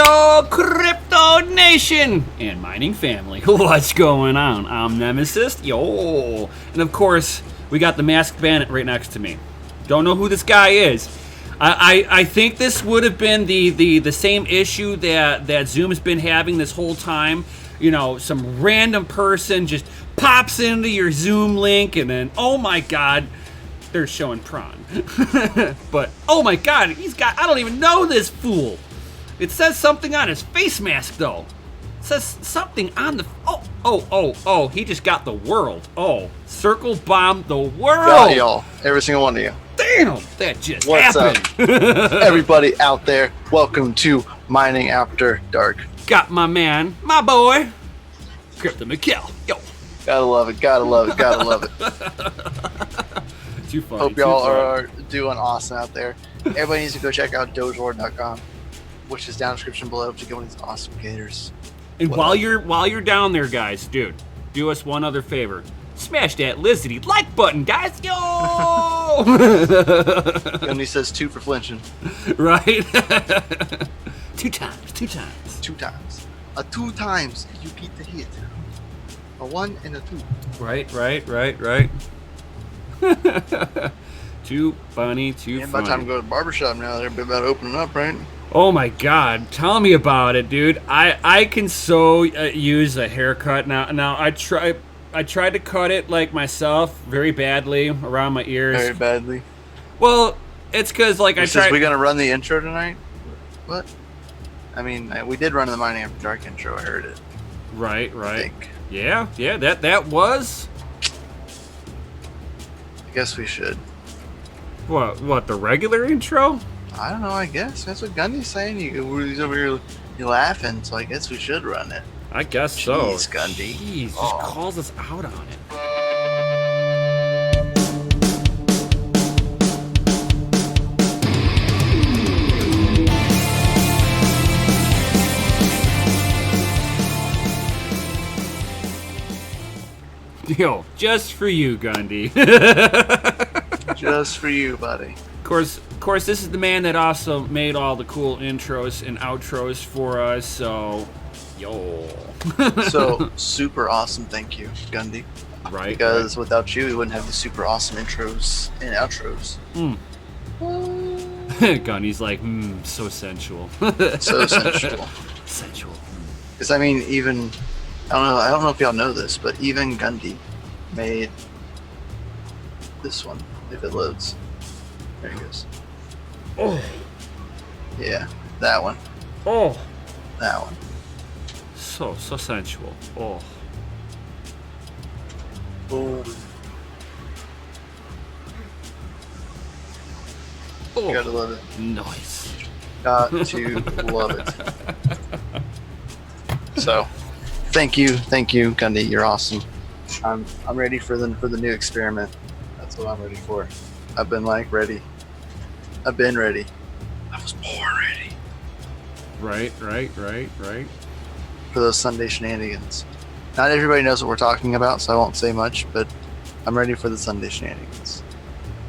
Yo, Crypto Nation and mining family, what's going on? I'm Nemesis, yo, and of course, we got the Masked Bandit right next to me. Don't know who this guy is. I think this would have been the same issue that Zoom's been having this whole time. You know, some random person just pops into your Zoom link and then, oh my god, they're showing prawn. But, oh my god, I don't even know this fool. It says something on his face mask, though. It says something on the... Oh, he just got the world. Oh, circle bomb the world. Got y'all. Every single one of you. Damn, that just What's happened. up, everybody out there? Welcome to Mining After Dark. Got my man, my boy, Crypto McKell. Yo. Gotta love it, gotta love it, gotta love it. Too funny. Hope y'all are doing awesome out there. Everybody needs to go check out dogelord.com, which is down in the description below to get one of these awesome gators. And while you're down there, guys, dude, do us one other favor. Smash that Lizzy like button, guys. Yo! And he says 2 for flinching. Right? Two times. 2 times. 2 times you beat the hit. A 1 and a 2. Right. Too funny, too And funny. by the time to go to the barbershop now, they're about opening up, right? Oh my god, tell me about it, dude. I can so use a haircut now. I tried to cut it like myself very badly around my ears. Very badly. Well, it's because like I tried. We're gonna run the intro tonight. What? I mean, we did run the Mining After Dark intro. I heard it. Right. I think. Yeah. That was. I guess we should. What the regular intro? I don't know. I guess that's what Gundy's saying. He's over here, you laughing. So I guess we should run it. I guess so. Jeez, Gundy. Jeez, just calls us out on it. Yo, just for you, Gundy. Just for you, buddy. Of course, this is the man that also made all the cool intros and outros for us. So, yo. So super awesome. Thank you, Gundy. Right. Because without you, we wouldn't have the super awesome intros and outros. Gundy's like, so sensual. So sensual. Sensual. Because I mean, even I don't know if y'all know this, but even Gundy made this one. If it loads, there it goes. Oh. Yeah, that one. Oh. That one. So sensual. Oh. Oh. Oh. Gotta love it. Nice. Got to love it. So, thank you, Gundy. You're awesome. I'm ready for the new experiment. That's what I'm ready for. I've been ready. I've been ready. I was born ready. Right. For those Sunday shenanigans. Not everybody knows what we're talking about, so I won't say much, but I'm ready for the Sunday shenanigans.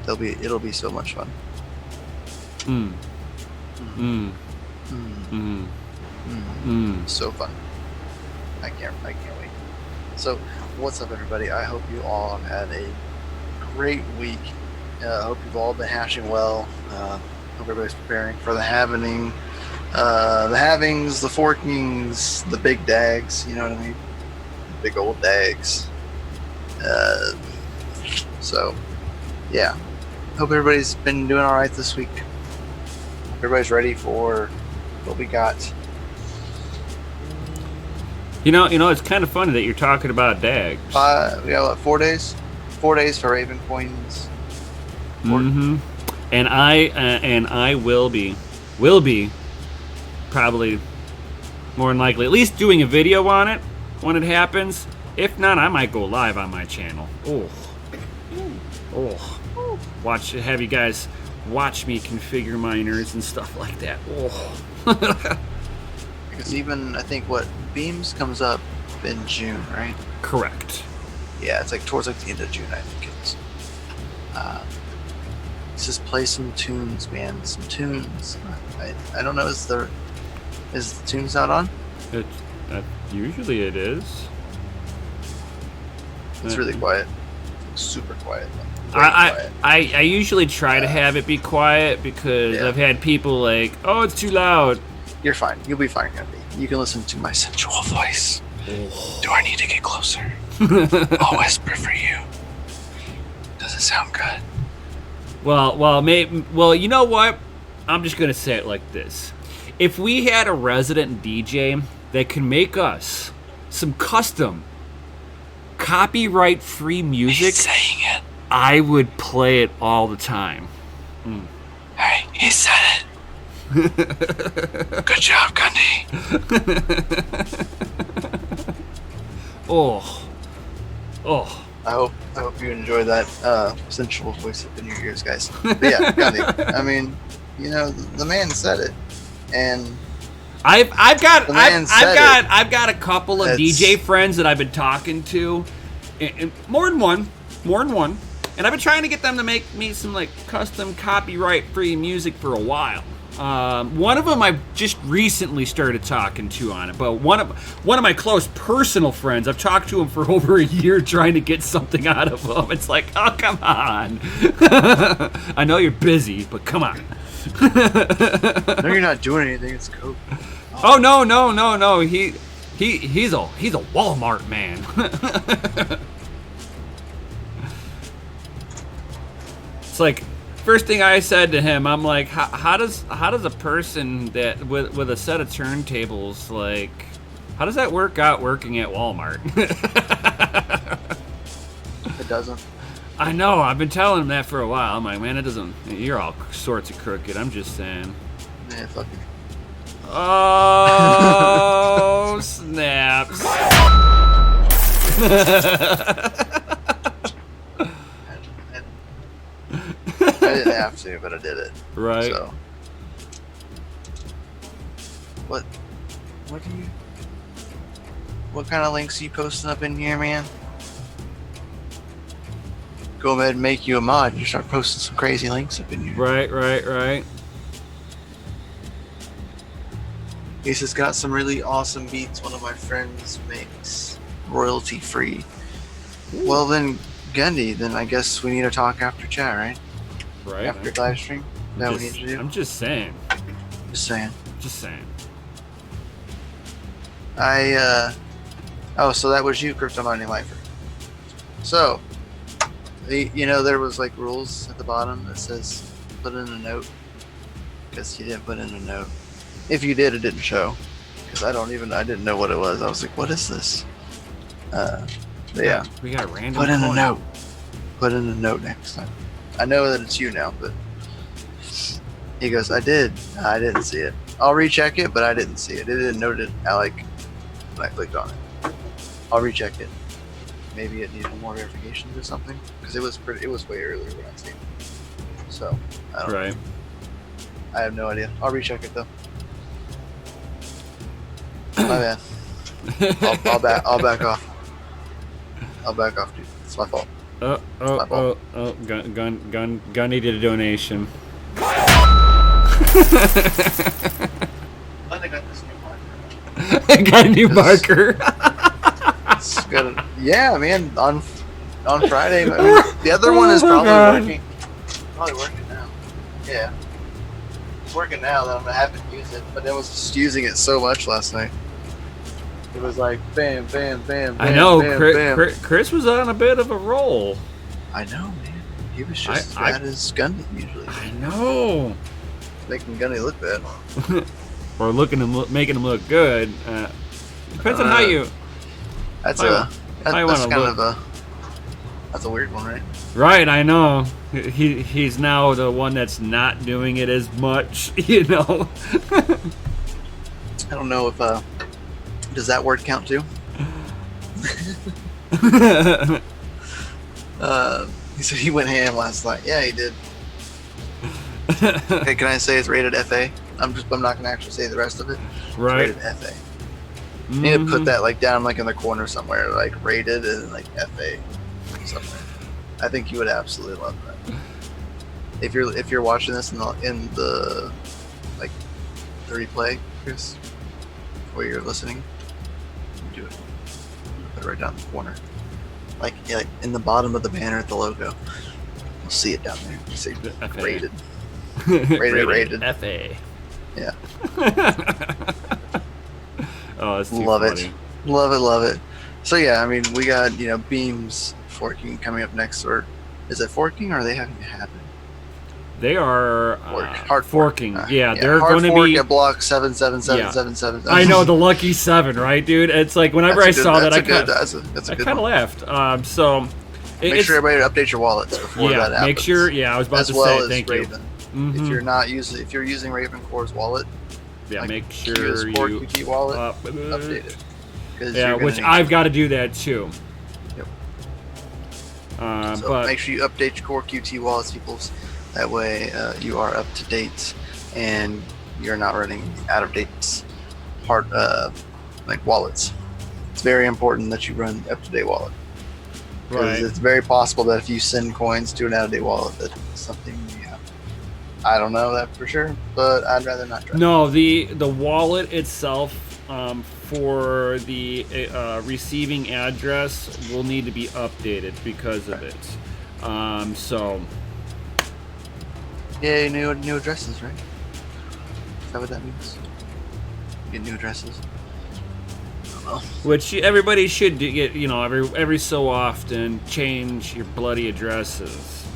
It'll be so much fun. So fun. I can't wait. So, what's up, everybody? I hope you all have had a great week. I hope you've all been hashing well. Hope everybody's preparing for the halving, the halvings, the forkings, the big DAGs. You know what I mean? Big old DAGs. So, yeah. Hope everybody's been doing all right this week. Everybody's ready for what we got. You know, it's kind of funny that you're talking about DAGs. We got what, 4 days? 4 days for Raven Coins. Mm-hmm. And I will be probably more than likely at least doing a video on it when it happens. If not, I might go live on my channel. Have you guys watch me configure miners and stuff like that. Because even I think what Beams comes up in June, right? Correct. Yeah, it's towards the end of June, I think it is. Let's just play some tunes, man. Some tunes. I don't know. Is the tune sound on? Usually it is. It's really quiet. Super quiet. Quiet. I usually try to have it be quiet because I've had people like, oh, it's too loud. You're fine. You'll be fine, Gundy. You can listen to my sensual voice. Do I need to get closer? I'll whisper for you. Does it sound good? Well, you know what? I'm just gonna say it like this: if we had a resident DJ that can make us some custom, copyright-free music, He's saying it. I would play it all the time. Hey, he said it. Good job, Gundy. Oh. I hope you enjoy that sensual voice up in your ears, guys. But yeah, Gundy. I mean, you know, the man said it, and I've got a couple of DJ friends that I've been talking to, and more than one, and I've been trying to get them to make me some like custom copyright-free music for a while. One of them I just recently started talking to on it, but one of my close personal friends, I've talked to him for over a year trying to get something out of him. It's like, oh, come on. I know you're busy, but come on. no, you're not doing anything. It's cool. Oh no. He's a Walmart man. It's like, first thing I said to him, I'm like, how does a person that with a set of turntables, like, how does that work out working at Walmart? It doesn't. I know. I've been telling him that for a while. I'm like, man, it doesn't. You're all sorts of crooked. I'm just saying. Man, fuck you. Oh, snaps. I didn't have to, but I did it. Right. So. What kind of links are you posting up in here, man? Go ahead and make you a mod. You start posting some crazy links up in here. Right. He's just got some really awesome beats one of my friends makes royalty free. Ooh. Well then, Gundy, then I guess we need to talk after chat, right? Right. After live stream? That we need to do? I'm just saying. Just saying. Oh, so that was you, Crypto Mining Lifer. So, there was like rules at the bottom that says put in a note. Guess you didn't put in a note. If you did, it didn't show. Because I didn't know what it was. I was like, what is this? Yeah. We got a random Put in coin. a note. Put in a note next time. I know that it's you now, but he goes, I didn't see it. I'll recheck it, but I didn't see it. It didn't note it when I clicked on it. I'll recheck it. Maybe it needed more verifications or something. Because it was way earlier when I seen it. So, I don't know. I have no idea. I'll recheck it though. My bad. I'll back off. I'll back off, dude. It's my fault. Gun needed a donation. I got this new marker. I got a new marker. Yeah, man. On Friday, the other one is probably working. Probably working now. Yeah, it's working now. That I'm gonna have to use it, but I was just using it so much last night. It was like bam, bam, bam. I know. Bam, Chris was on a bit of a roll. I know, man. He was just as bad as Gundy usually. I know. Making Gundy look bad. Or making him look good. Depends on how you. That's a weird one, right? Right, I know. He's now the one that's not doing it as much, you know. I don't know if does that word count too? He said he went ham last night. Yeah, he did. Okay, can I say it's rated FA? I'm not gonna actually say the rest of it. Right. It's rated FA. You need to put that down in the corner somewhere, rated and FA somewhere. I think you would absolutely love that. If you're watching this in the replay, Chris, where you're listening. Do it. Put it right down the corner. Like in the bottom of the banner at the logo. You'll see it down there. You say FA. rated. Rated. FA. Yeah. Oh, that's too Love funny. it. Love it. So yeah, I mean, we got, beams forking coming up next, or is it forking, or are they having it happen? They are Hard forking. Yeah, they're hard going to fork be at block 77777. I know, the lucky 7, right, dude? It's like whenever I saw that, I kind of laughed. So make sure everybody update your wallets before that happens. Make sure. Yeah, I was about to say thank Raven. you. If you're using Raven Core's wallet, make sure you Core QT wallet update it. Yeah, which I've got to do that too. Yep. So make sure you update your Core QT wallets, people. That way you are up to date and you're not running out of date wallets. It's very important that you run up to date wallet. Because it's very possible that if you send coins to an out of date wallet, that something I don't know that for sure, but I'd rather not try. No, the wallet itself for the receiving address will need to be updated because of it. So. Yeah, new addresses, right? Is that what that means? Get new addresses. I don't know. Which everybody should get, every so often, change your bloody addresses.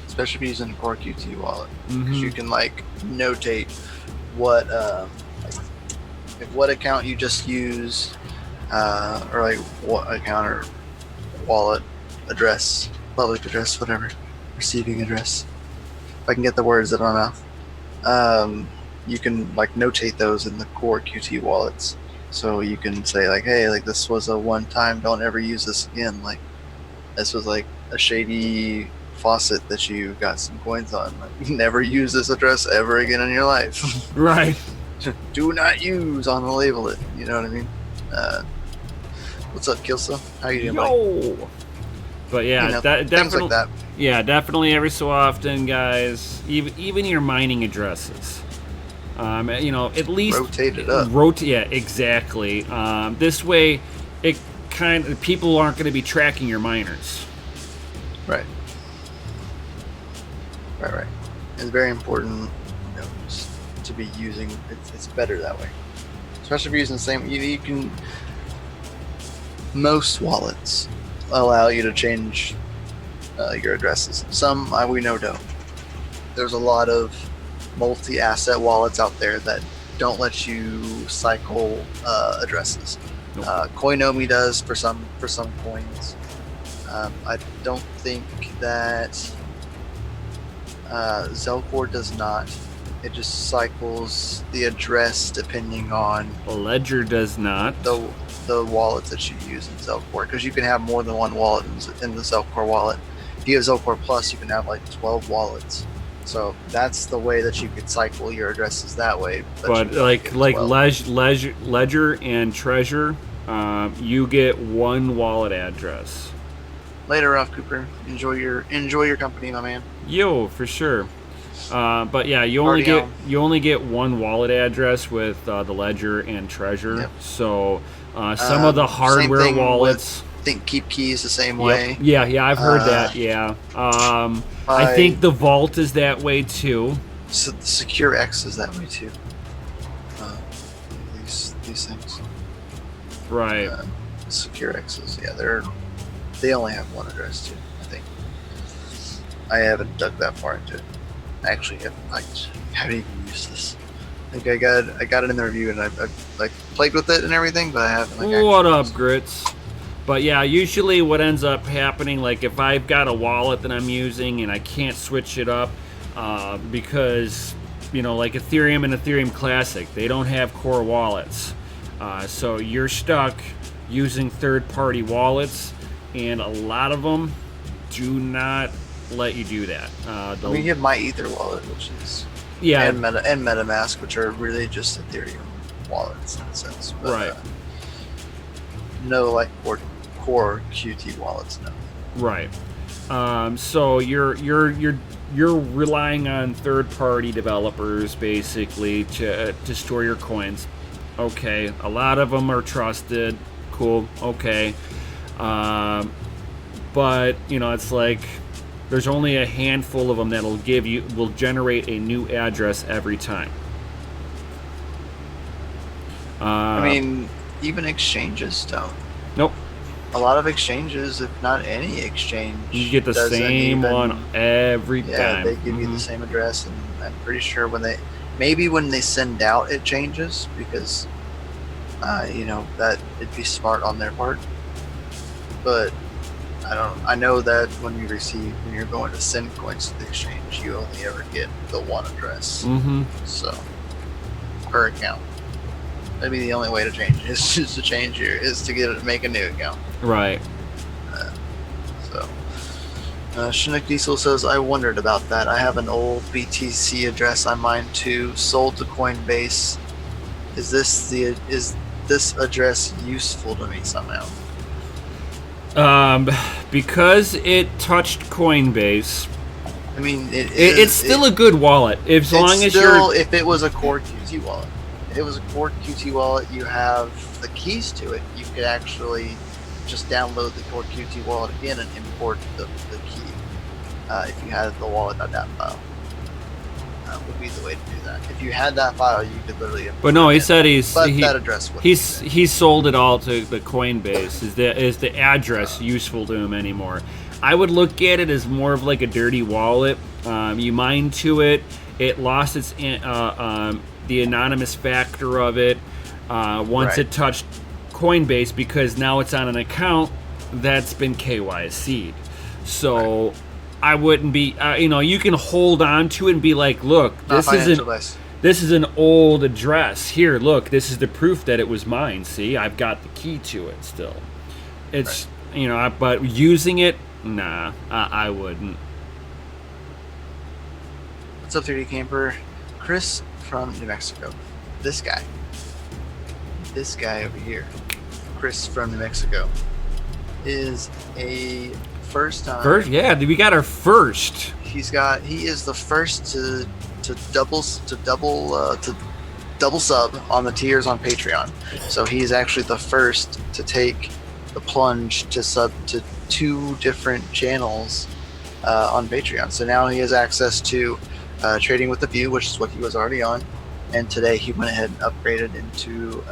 Especially if you're using a Core QT wallet, because you can notate what what account you just used, or what account or wallet address, public address, whatever, receiving address. If I can get the words out of my mouth, you can notate those in the Core QT wallets, so you can say hey, this was a one-time, don't ever use this again. This was a shady faucet that you got some coins on. Never use this address ever again in your life. Right. Do not use on the label it. You know what I mean? What's up, Kilsa? How you doing, buddy? But yeah, things definitely. like that. Yeah, definitely every so often, guys. Even your mining addresses. At least rotate it up. Yeah, exactly. This way, people aren't going to be tracking your miners. Right. It's very important, to be using. It's better that way, especially if you're using the same. You can. Most wallets allow you to change your addresses. Some we know don't. There's a lot of multi-asset wallets out there that don't let you cycle addresses. Nope. Coinomi does for some coins. I don't think that Zelcore does not. It just cycles the address depending on. Ledger does not. The wallet that you use in Zelcore, because you can have more than one wallet in the Zelcore wallet. If you have Zelcore Plus, you can have 12 wallets. So that's the way that you could cycle your addresses that way. But Ledger and Treasure, you get one wallet address. Later off, Cooper. Enjoy your company, my man. Yo, for sure. But yeah, you only get one wallet address with the Ledger and Treasure. Yep. So some of the hardware wallets. I think Keep Key is the same way. Yeah, I've heard that. Yeah. I think the Vault is that way too. So the Secure X is that way too. These things. Right. Secure X's, they only have one address too. I think. I haven't dug that far into it. Actually, I haven't even used this. I think I got it in the review and I've played with it and everything, but I haven't. What up, Grits? But yeah, usually what ends up happening, if I've got a wallet that I'm using and I can't switch it up because, Ethereum and Ethereum Classic, they don't have core wallets. So you're stuck using third-party wallets, and a lot of them do not let you do that. You have My Ether wallet, which is and MetaMask, which are really just Ethereum wallets in a sense. But, right. No core QT wallets, no. Right. So you're relying on third-party developers basically to store your coins. Okay, a lot of them are trusted. Cool. Okay. But it's like there's only a handful of them that'll will generate a new address every time. I mean, even exchanges don't. Nope. A lot of exchanges, if not any exchange, You get the same one every time. Yeah, they give you the same address, and I'm pretty sure when they send out, it changes because, that it'd be smart on their part. But I know that when you're going to send coins to the exchange, you only ever get the one address. Mm-hmm. So, per account. That'd be the only way to change it. Is just to change make a new account. Right. Chinook Diesel says, I wondered about that. I have an old BTC address on mine too, sold to Coinbase. Is this address useful to me somehow? Because it touched Coinbase. I mean, it's still a good wallet if it was a core QT wallet. If it was a core QT wallet, you have the keys to it. You could actually just download the core QT wallet again and import the key. If you had the wallet.dat file, would be the way to do that. If you had that file, you could literally import. But no, he said that address. He sold it all to the Coinbase. Is the address useful to him anymore? I would look at it as more of like a dirty wallet. You mine to it. It lost its the anonymous factor of it once it touched Coinbase, because now it's on an account that's been KYC'd. So I wouldn't be, you can hold on to it and be like, look, this is an old address. Here, look, this is the proof that it was mine. See, I've got the key to it still. It's, but using it, nah, I wouldn't. What's up, 3D Camper? Chris from New Mexico. This guy over here, Chris from New Mexico, is a first time. We got our first. He is the first to double sub on the tiers on Patreon. So he's actually the first to take the plunge to sub to 2 different channels on Patreon. So now he has access to Trading with the View, which is what he was already on, and today he went ahead and upgraded into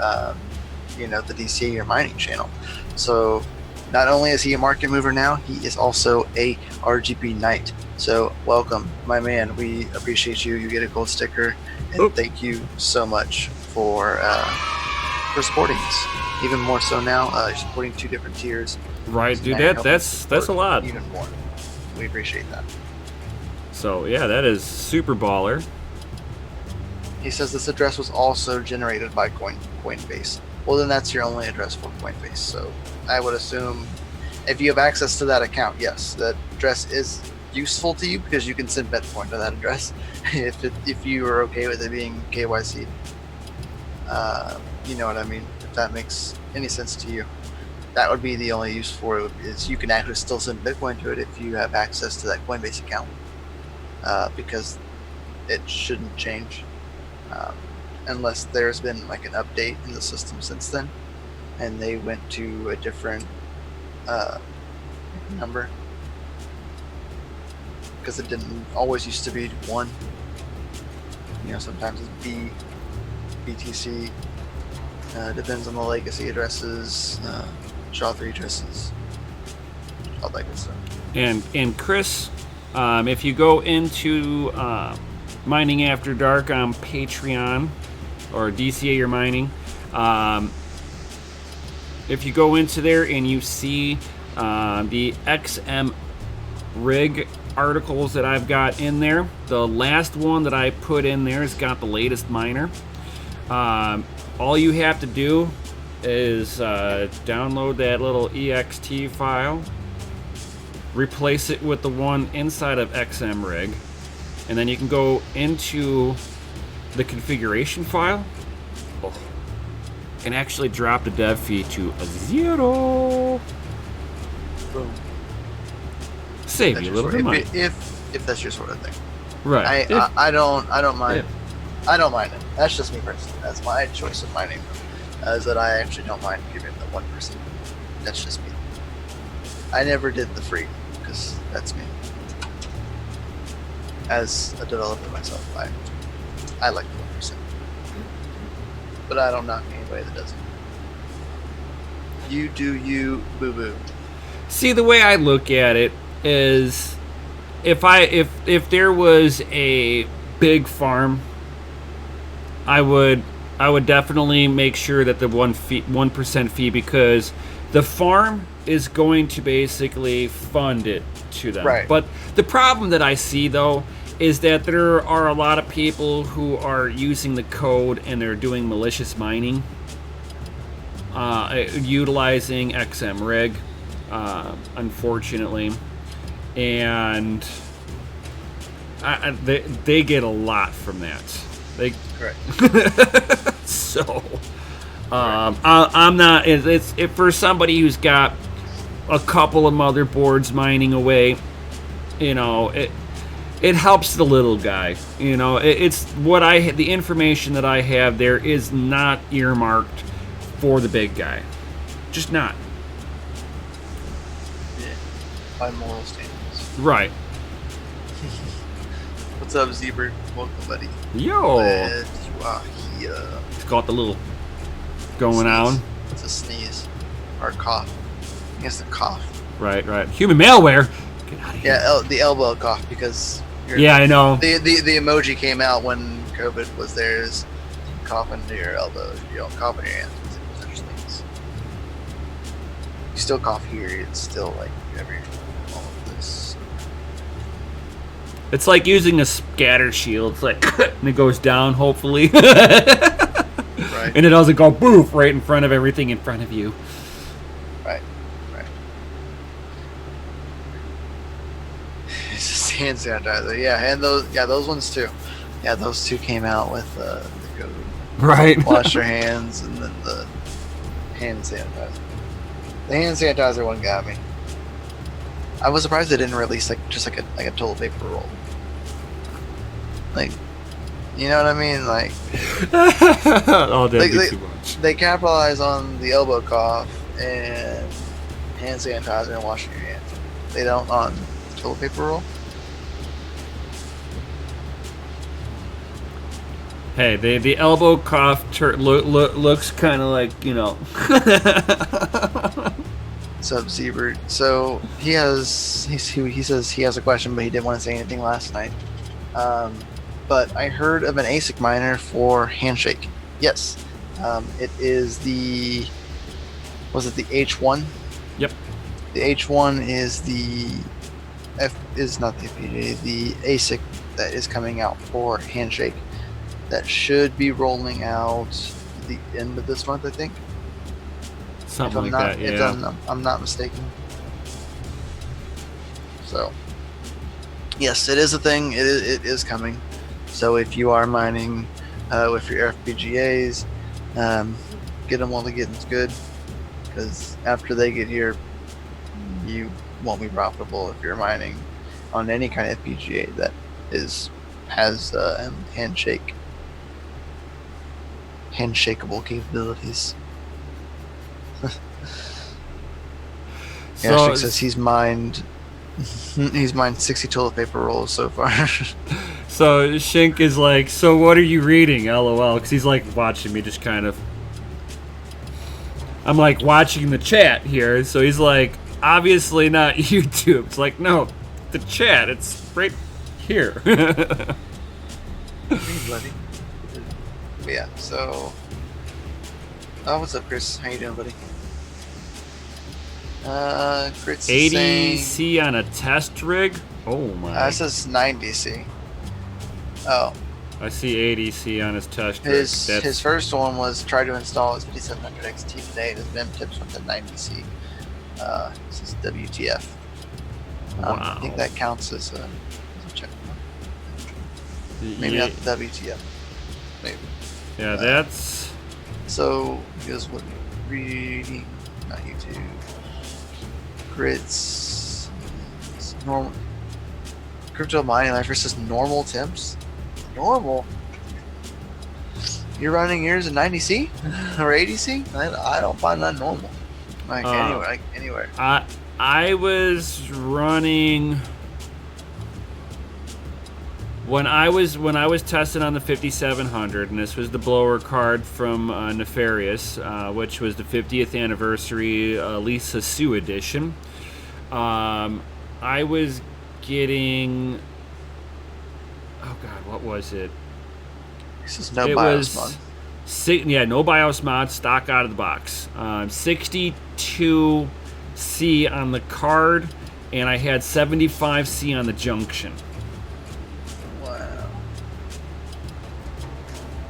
the DCA or mining channel. So not only is he a market mover now, he is also a RGB Knight. So welcome, my man. We appreciate you. You get a gold sticker, and thank you so much for supporting us. Even more so now, you're supporting 2 different tiers. Right, dude. That's a lot. Even more. We appreciate that. So yeah, that is super baller. He says this address was also generated by Coinbase. Well, then that's your only address for Coinbase. So I would assume if you have access to that account, yes, that address is useful to you because you can send Bitcoin to that address. if you are okay with it being KYC, you know what I mean. If that makes any sense to you, that would be the only use for it. Is you can actually still send Bitcoin to it if you have access to that Coinbase account, because it shouldn't change. Unless there's been like an update in the system since then, and they went to a different number, because it didn't always used to be 1. Sometimes it's BTC. Depends on the legacy addresses, SHA-3 addresses, all that good stuff. And Chris, if you go into Mining After Dark on Patreon, or DCA your mining, if you go into there and you see the XM rig articles that I've got in there, the last one that I put in there has got the latest miner. All you have to do is download that little ext file, replace it with the one inside of XM rig, and then you can go into the configuration file and actually drop the dev fee to 0. Boom. Save you a little bit of money. If that's your sort of thing. Right. I don't mind. I don't mind it. That's just me personally. That's my choice of mining. Is that I actually don't mind giving the 1%. That's just me. I never did the free because that's me. As a developer myself, I like the 1%. But I don't knock anybody that doesn't. You do you, boo boo. See, the way I look at it is, if there was a big farm, I would definitely make sure that the 1% fee, because the farm is going to basically fund it to them. Right. But the problem that I see, though, is that there are a lot of people who are using the code and they're doing malicious mining, utilizing XMRig, unfortunately, and they get a lot from that. Correct. So, I'm not. It's for somebody who's got a couple of motherboards mining away. You know, it helps the little guy. You know, it's what the information that I have there is not earmarked for the big guy, just not. Yeah. By moral standards. Right. What's up, Zebra? Welcome, buddy. Yo. Glad you are here. It's got the little going on. It's a sneeze. Or a cough. I guess a cough. Right. Human malware. Get out of here. Yeah, the elbow cough, because Yeah, I know. the emoji came out when COVID was there, is cough into your elbow. You don't cough in your hands. It's such things. You still cough here, it's still like all of this. It's like using a scatter shield. It's like, and it goes down, hopefully. Right. And it doesn't go boof right in front of everything in front of you. Right. It's just hand sanitizer. Yeah, and those ones too. Yeah, those two came out with the code. Right. Wash your hands, and then the hand sanitizer. The hand sanitizer one got me. I was surprised they didn't release like a toilet paper roll. Like, you know what I mean? Like, Oh, that'd be too much. they capitalize on the elbow cough and hand sanitizer and washing your hands. They don't on toilet paper roll. Hey, the elbow cough looks kind of like, you know. Sub Seabird. So he says he has a question, but he didn't want to say anything last night. But I heard of an ASIC miner for Handshake. Yes, it is the H1? Yep. The H1 is not the FPGA, the ASIC that is coming out for Handshake. That should be rolling out at the end of this month, I think. Something like that, yeah. If I'm not mistaken. So, yes, it is a thing. It is coming. So if you are mining with your FPGAs, get them while the getting's good. Because after they get here, you won't be profitable if you're mining on any kind of FPGA that has handshakeable capabilities. So, says he's mined 60 toilet paper rolls so far. So Shink is like, so what are you reading? LOL, because he's like watching me, just kind of. I'm like watching the chat here, so he's like, obviously not YouTube. It's like, no, the chat. It's right here. Hey, buddy. Yeah. So, what's up, Chris? How you doing, buddy? Chris is saying, ADC on a test rig? Oh my. It says 9DC. Oh. I see ADC on his test rig. His first one was try to install his 5700 XT today. His VIM tips with the 9DC. This is WTF. Wow. I think that counts as a check. Maybe not the WTF. Maybe. Yeah, that's. So, here's what reading, not YouTube. Grits. Normal. Crypto mining life versus normal temps. Normal. You're running yours in 90C or 80C? I don't find that normal. Like anywhere. I was running when I was testing on the 5700, and this was the blower card from Nefarious, which was the 50th anniversary Lisa Sue edition. I was getting, oh god, what was it? This is no BIOS mod. No BIOS mod, stock out of the box. 62C on the card, and I had 75C on the junction. Wow.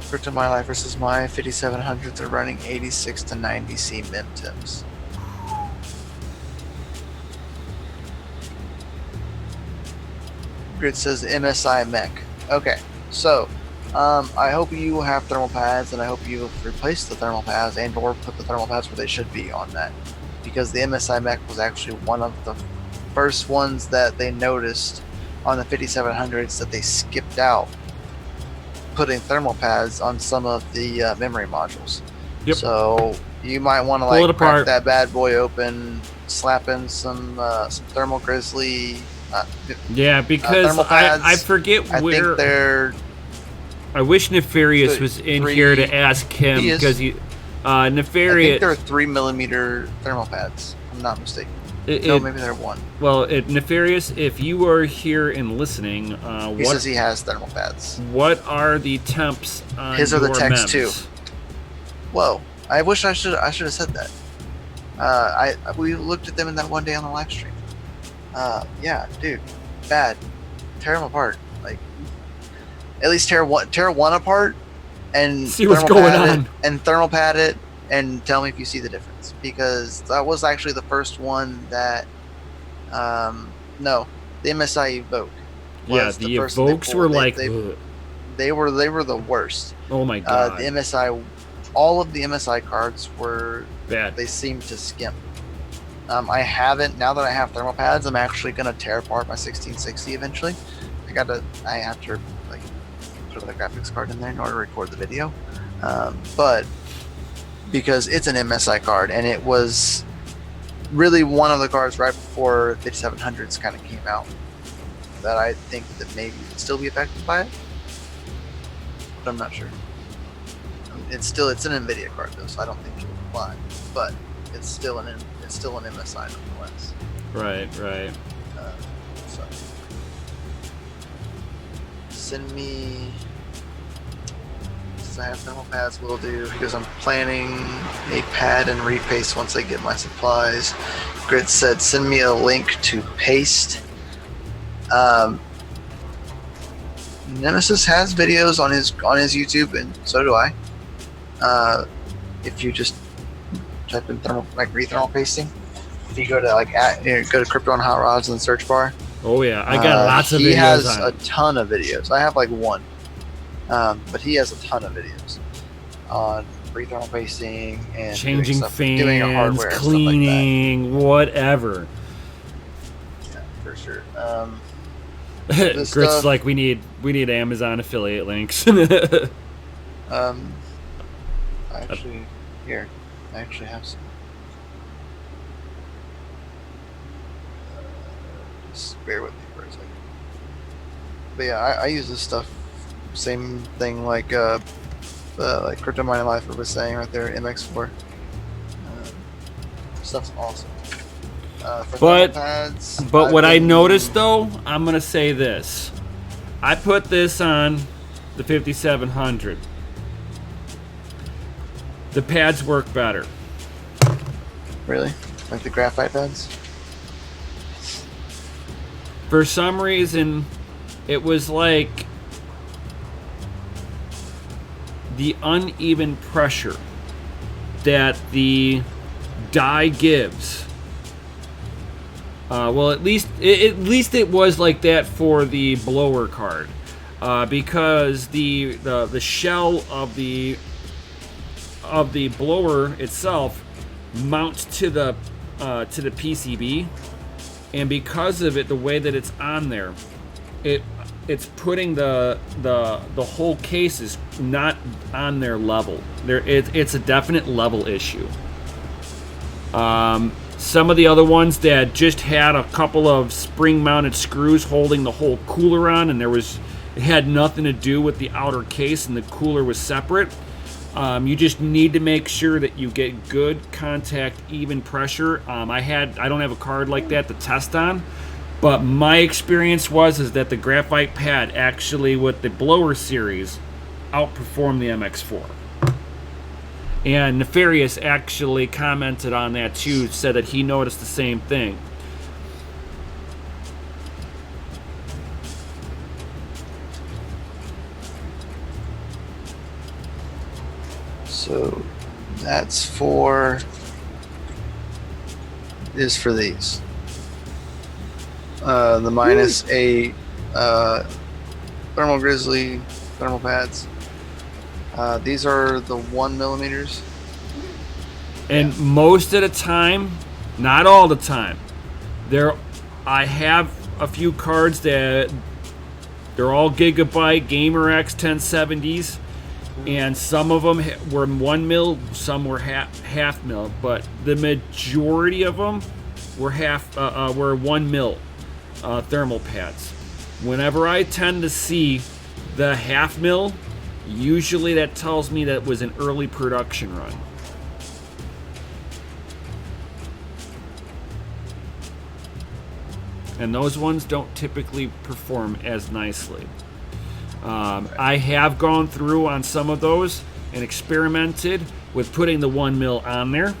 For My Life versus my 5700s are running 86 to 90C min-temps. Grid says MSI mech. Okay, so I hope you have thermal pads, and I hope you've replaced the thermal pads and or put the thermal pads where they should be on that, because the MSI mech was actually one of the first ones that they noticed on the 5700s that they skipped out putting thermal pads on some of the memory modules. Yep. So you might want to like crack that bad boy open, slap in some thermal grizzly. Yeah, because I forget I where. Think they're. I wish Nefarious was in here to ask him, because Nefarious. I think they're 3mm thermal pads. If I'm not mistaken. No, maybe they're 1. Well, Nefarious, if you are here and listening, he says he has thermal pads. What are the temps on his? Are the techs MEMS? too? Whoa! I wish I should have said that. We looked at them in that one day on the live stream. Yeah, dude, bad. Tear them apart. Like, at least tear one apart and see what's going on, and thermal pad it, and tell me if you see the difference, because that was actually the first one that no, the MSI Evoke. Yeah, the Evokes were like they were the worst. Oh my god. The MSI, all of the MSI cards were bad. They seemed to skimp. I haven't, now that I have thermal pads, I'm actually gonna tear apart my 1660 eventually. I have to like put the graphics card in there in order to record the video. But because it's an MSI card, and it was really one of the cards right before 5700s kind of came out, that I think that maybe would still be affected by it, but I'm not sure. It's an NVIDIA card though, so I don't think it will apply. But it's still an MSI nonetheless. Right. So send me. Since I have thermal pads, will do, because I'm planning a pad and repaste once I get my supplies. Grit said, send me a link to paste. Nemesis has videos on his YouTube, and so do I. If you just type in re-thermal pasting, if you go to go to Crypto and Hot Rods in the search bar. Oh yeah, I got lots of videos. He has a ton of videos. I have like one, but he has a ton of videos on re-thermal pasting and changing fans, doing hardware, cleaning, like whatever. Yeah, for sure. Grit's like, we need Amazon affiliate links. I actually have some. Just bear with me for a second. But yeah, I use this stuff. Same thing like Crypto Mining Life was saying right there, MX4. Stuff's awesome. But what I noticed though, I'm gonna say this. I put this on the 5700. The pads work better. Really? Like the graphite pads? For some reason, it was like the uneven pressure that the die gives. Well, at least it was like that for the blower card, because the shell of the blower itself mounts to the PCB, and because of it, the way that it's on there, it's putting the whole case is not on their level. It's a definite level issue. Some of the other ones that just had a couple of spring-mounted screws holding the whole cooler on, and it had nothing to do with the outer case, and the cooler was separate. You just need to make sure that you get good contact, even pressure. I don't have a card like that to test on, but my experience is that the graphite pad actually with the blower series outperformed the MX4. And Nefarious actually commented on that too, said that he noticed the same thing. So that's for these. The minus a thermal grizzly thermal pads. These are the 1 millimeters. And most of the time, not all the time, I have a few cards that they're all Gigabyte GamerX 1070s, and some of them were 1 mil, some were half mil, but the majority of them were 1 mil thermal pads. Whenever I tend to see the half mil, usually that tells me that it was an early production run. And those ones don't typically perform as nicely. I have gone through on some of those and experimented with putting the 1 mil on there.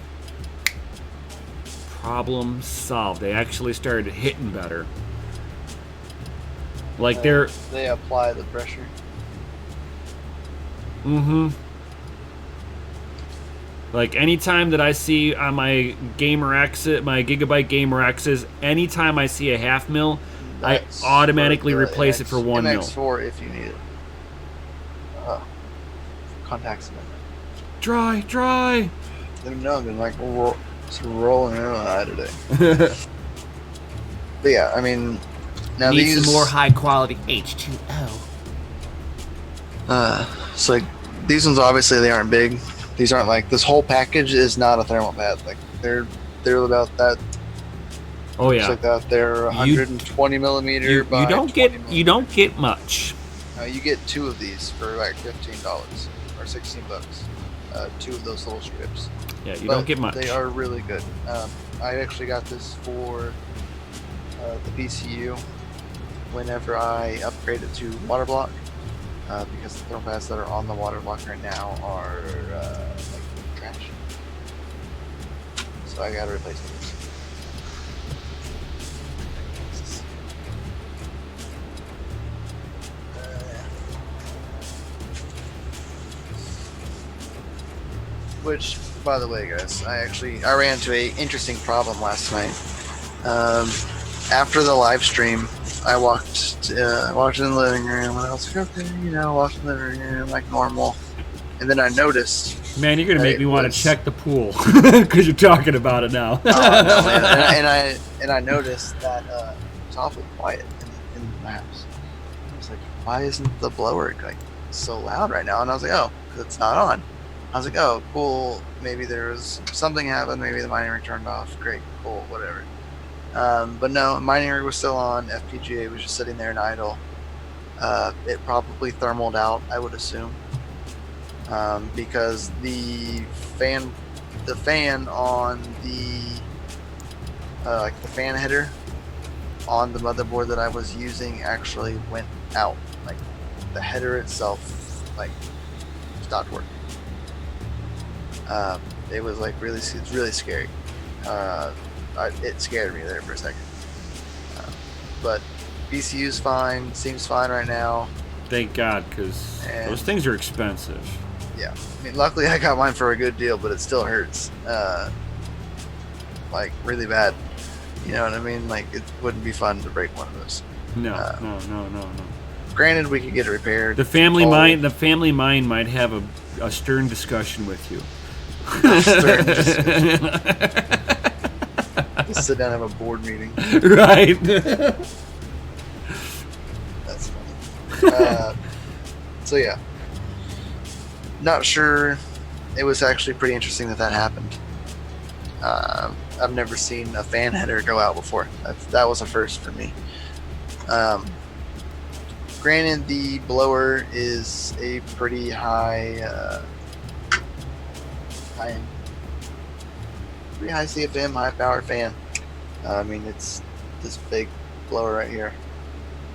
Problem solved. They actually started hitting better. Like they apply the pressure. Mm-hmm. Like anytime that I see on my GamerX, my Gigabyte GamerXs, anytime I see a half mil, I automatically replace it for 1 mil. MX4 if you need it. Contacts in it. Dry. Let me know. I've been like rolling in on that today. But yeah, I mean, now need these some more high quality H2O. So like these ones obviously they aren't big. These aren't like this whole package is not a thermal pad. Like they're about that. Oh yeah. Like that. They're 120 millimeter. By you don't get much. You get 2 of these for like $15 or $16. 2 of those little strips. Yeah, you don't get much. They are really good. I actually got this for the BCU whenever I upgraded to water block. Because the thermal pads that are on the water block right now are like trash. So I gotta replace these. Which, by the way, guys, I ran into a interesting problem last night. After the live stream, I walked in the living room, and I was like, okay, walked in the living room like normal. And then I noticed. Man, you're gonna make me want to check the pool because you're talking about it now. No, and I noticed that it's awfully quiet in the house. I was like, why isn't the blower like so loud right now? And I was like, oh, because it's not on. I was like, oh, cool. Maybe there was something happened. Maybe the mining rig turned off. Great, cool, whatever. But no, mining rig was still on. FPGA was just sitting there in idle. It probably thermaled out, I would assume, because the fan on the the fan header on the motherboard that I was using actually went out. Like the header itself, stopped working. It was it's really scary. It scared me there for a second. But BCU's fine, seems fine right now. Thank God, because those things are expensive. Yeah, I mean, luckily I got mine for a good deal, but it still hurts, really bad. You know what I mean? It wouldn't be fun to break one of those. No. Granted, we could get it repaired. The family mind might have a stern discussion with you. Sit down and have a board meeting. Right. That's funny. So yeah, not sure. It was actually pretty interesting that happened. I've never seen a fan header go out before. That was a first for me. Granted, the blower is a pretty high CFM, high power fan. I mean, it's this big blower right here.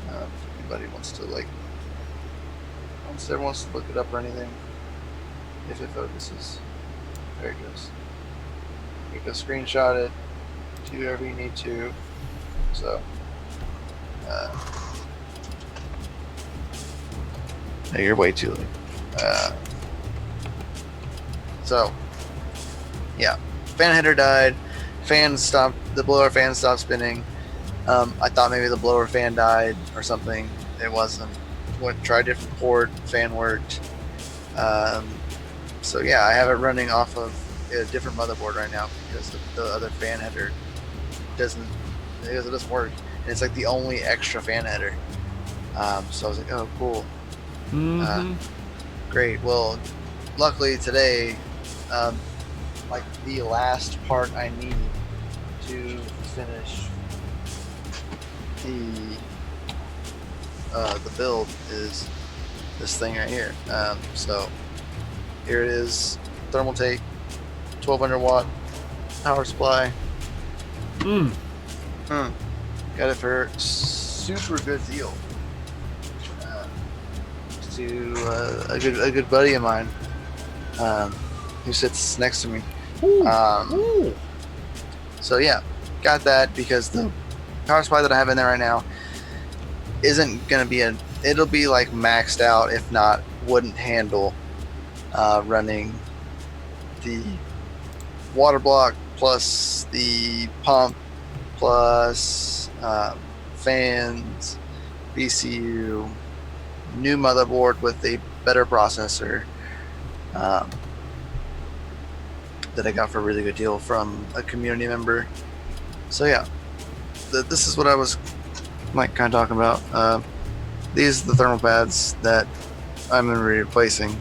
If anybody wants to everyone wants to look it up or anything, if it focuses, there it goes. You can screenshot it, do whatever you need to. So, no, you're way too late. So, yeah, fan header died. The blower fan stopped spinning. I thought maybe the blower fan died or something. It wasn't. Tried a different port, fan worked. So yeah, I have it running off of a different motherboard right now because the other fan header doesn't work, and it's like the only extra fan header. So I was like, oh, cool. Great. Well, luckily today, like the last part I need to finish the build is this thing right here. So here it is, thermal take, 1200 watt power supply. Got it for super good deal. To a good buddy of mine who sits next to me. So yeah, got that because the power supply that I have in there right now isn't gonna be it'll be like maxed out, if not wouldn't handle running the water block plus the pump plus fans, VCU, new motherboard with a better processor that I got for a really good deal from a community member. So yeah, this is what I was like kind of talking about. These are the thermal pads that I'm going to be replacing.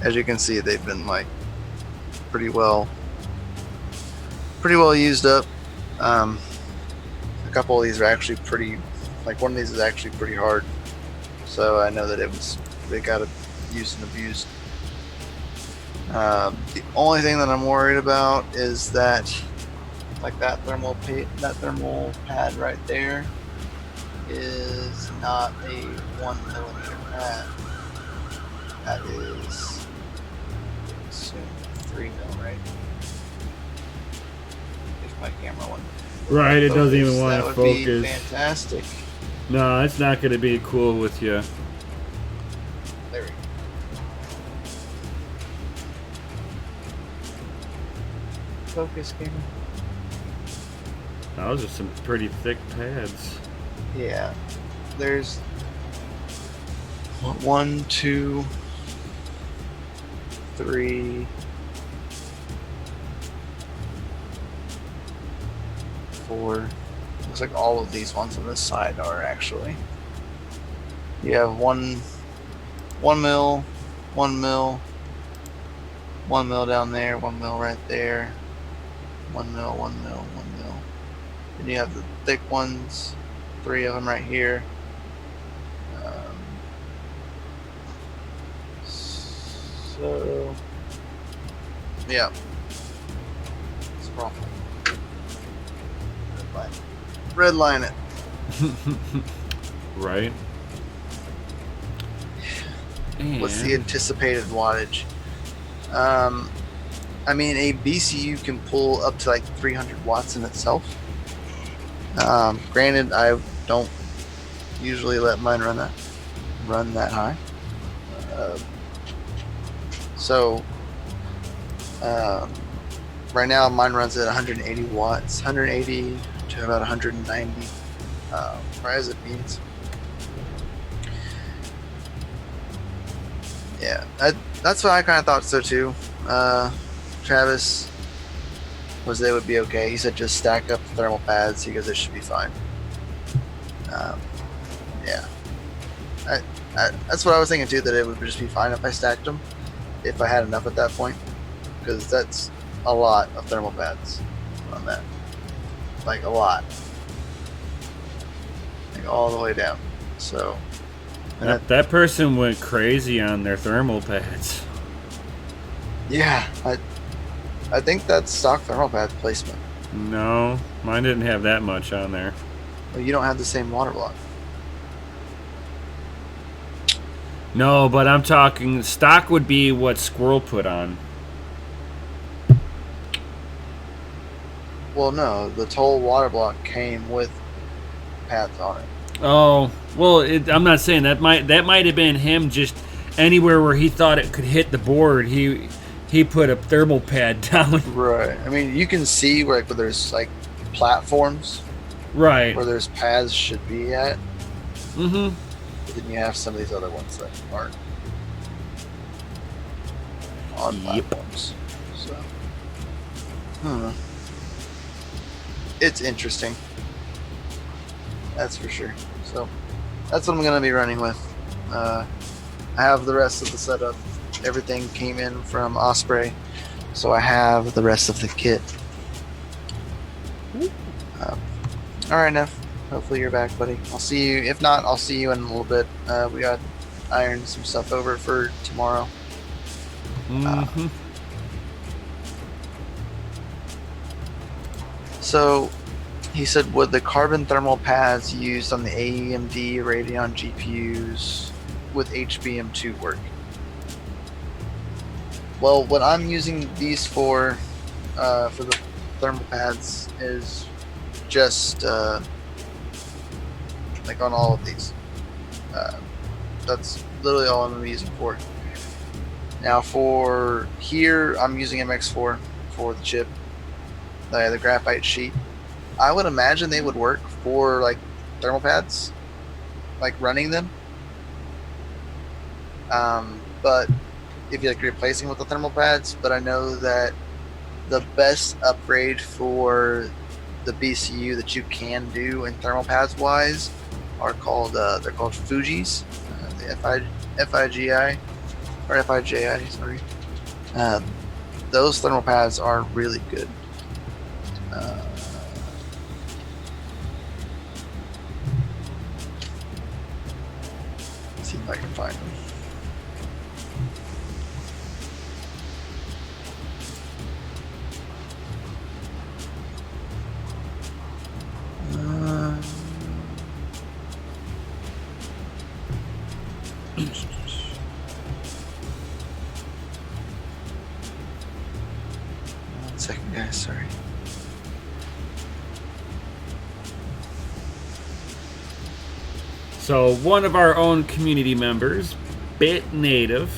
As you can see, they've been like pretty well used up. A couple of these are actually pretty, like one of these is actually pretty hard. So I know that they got used and abused. The only thing that I'm worried about is that, like that thermal pad right there is not a 1mm pad. That is, assume 3mm, right? If my camera went. Right, it doesn't even want to that would be focus. fantastic. No, it's not going to be cool with you. There we go. Focus camera. Those are some pretty thick pads. Yeah. There's 1, 2, 3, 4. Looks like all of these ones on this side are actually. You have 1 mil, 1 mil, 1 mil down there, 1 mil right there, 1 mil, 1 mil, 1 mil. Then you have the thick ones, 3 of them right here. So yeah, it's a problem. Red line it. Right. What's the anticipated wattage? I mean, a BCU can pull up to like 300 watts in itself. Granted, I don't usually let mine run that high. So right now mine runs at 180 watts, 180 to about 190 as it beats. Yeah, that's what I kind of thought so too. Travis was they would be okay. He said just stack up the thermal pads. He goes, it should be fine. Yeah. That's what I was thinking too. That it would just be fine if I stacked them, if I had enough at that point, because that's a lot of thermal pads on that. Like a lot, like all the way down. So That person went crazy on their thermal pads. yeah, I think that's stock thermal pad placement. No, mine didn't have that much on there. Well, you don't have the same water block. No, but I'm talking stock would be what Squirrel put on. Well, no, the total water block came with pads on it. Oh, well, I'm not saying that might have been him just anywhere where he thought it could hit the board. He put a thermal pad down. Right. I mean, you can see where there's like platforms Right. where there's paths should be at. Mm-hmm. But then you have some of these other ones that aren't on platforms. So, I don't know. It's interesting. That's for sure. So, that's what I'm going to be running with. I have the rest of the setup. Everything came in from Osprey, so I have the rest of the kit. All right, Neff. Hopefully you're back, buddy. I'll see you. If not, I'll see you in a little bit. We got ironed some stuff over for tomorrow. Mm-hmm. So he said, would the carbon thermal pads used on the AMD Radeon GPUs with HBM2 work? Well, what I'm using these for the thermal pads is just like on all of these. That's literally all I'm using for. Now for here, I'm using MX4 for the chip, the graphite sheet. I would imagine they would work for like thermal pads, like running them. But if you're like replacing with the thermal pads, but I know that the best upgrade for the BCU that you can do in thermal pads wise are called they're called Fujis, the FIGI or FIJI, sorry. Those thermal pads are really good. Let's see if I can find them. One second, guys. Sorry. So one of our own community members, Bit Native,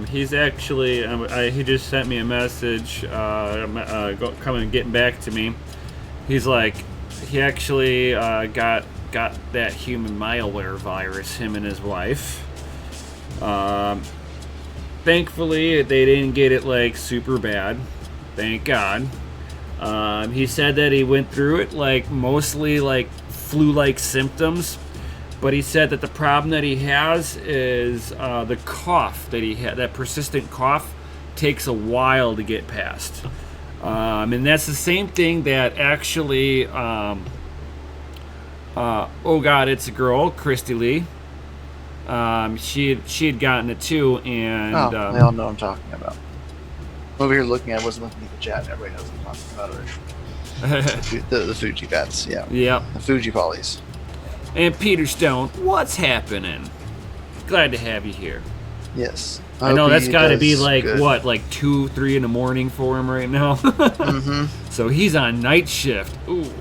he's actually he just sent me a message coming getting back to me. He's like, he actually got that human malware virus, him and his wife. Thankfully they didn't get it like super bad, thank God. He said that he went through it like mostly like flu-like symptoms, but he said that the problem that he has is the cough that he had, that persistent cough takes a while to get past. And that's the same thing that actually, oh God, it's a girl, Christy Lee. She had gotten it too, and they all know what I'm talking about. I'm over here looking at, I wasn't looking at the chat. Everybody knows what I'm talking about already. the Fuji pads, yeah. Yep. The Fuji polys. And Peter Stone, what's happening? Glad to have you here. Yes. I know that's got to be like good. what, like 2-3 in the morning for him right now. Mm-hmm. So he's on night shift. Ooh.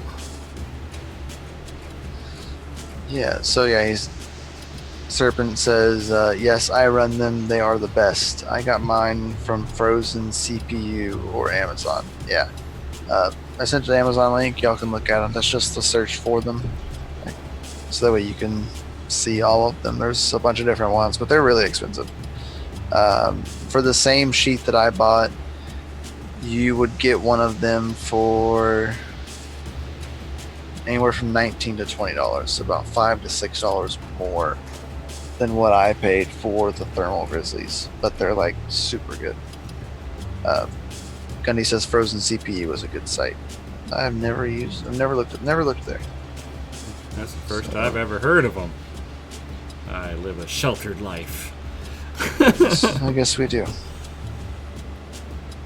Yeah. So yeah, he's. Serpent says, yes, I run them. They are the best. I got mine from Frozen CPU or Amazon. Yeah. I sent you the Amazon link. Y'all can look at them. That's just the search for them. So that way you can see all of them. There's a bunch of different ones, but they're really expensive. For the same sheet that I bought, you would get one of them for anywhere from $19 to $20, so about $5 to $6 more than what I paid for the thermal grizzlies, but they're like super good. Gundy says Frozen CPU was a good site. I've never looked there. That's the first I've ever heard of them. I live a sheltered life. I guess we do.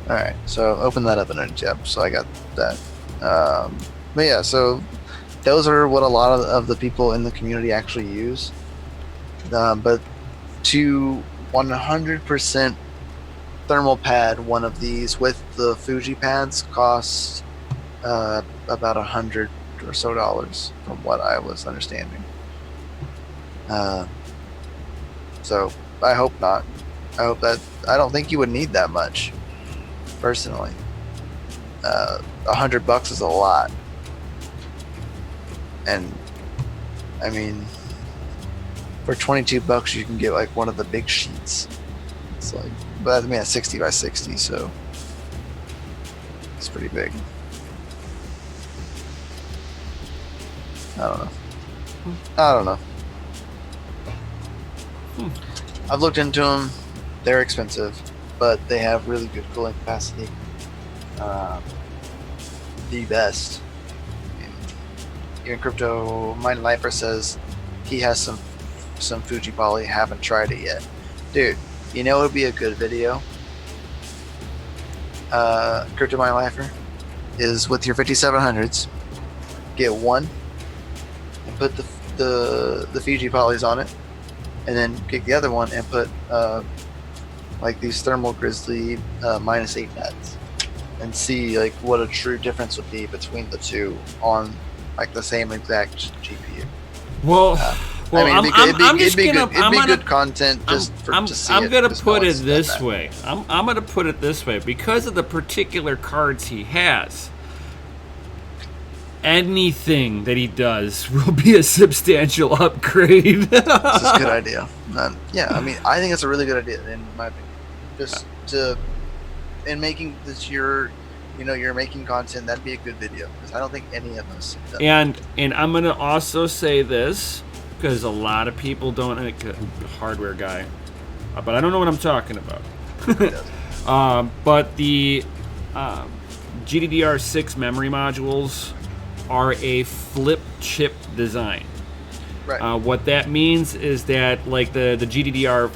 All right, so open that up in a tab. So I got that. But yeah, so those are what a lot of the people in the community actually use. But to 100% thermal pad one of these with the Fuji pads costs about $100 or so from what I was understanding. So I hope not. I don't think you would need that much, personally. $100 is a lot, and I mean, for $22 you can get like one of the big sheets. It's like, but I mean, it's 60 by 60, so it's pretty big. I don't know. I've looked into them. They're expensive, but they have really good cooling capacity. The best. Even Crypto Mind Lifer says he has some Fuji Poly. Haven't tried it yet, dude. You know, it would be a good video. Crypto Mind Lifer is with your 5700s. Get one and put the Fiji polys on it, and then get the other one and put like these thermal grizzly -8 pads, and see like what a true difference would be between the two on like the same exact GPU. Well, it'd be good content just to see. I'm gonna put it this way. I'm gonna put it this way, because of the particular cards he has. Anything that he does will be a substantial upgrade. This is a good idea. Yeah, I mean, I think it's a really good idea in my opinion. Just in making this you're making content, that'd be a good video, because I don't think any of us have done. And I'm gonna also say this, because a lot of people don't, hardware guy, but I don't know what I'm talking about. But the GDDR6 memory modules are a flip chip design. Right. What that means is that like the GDDR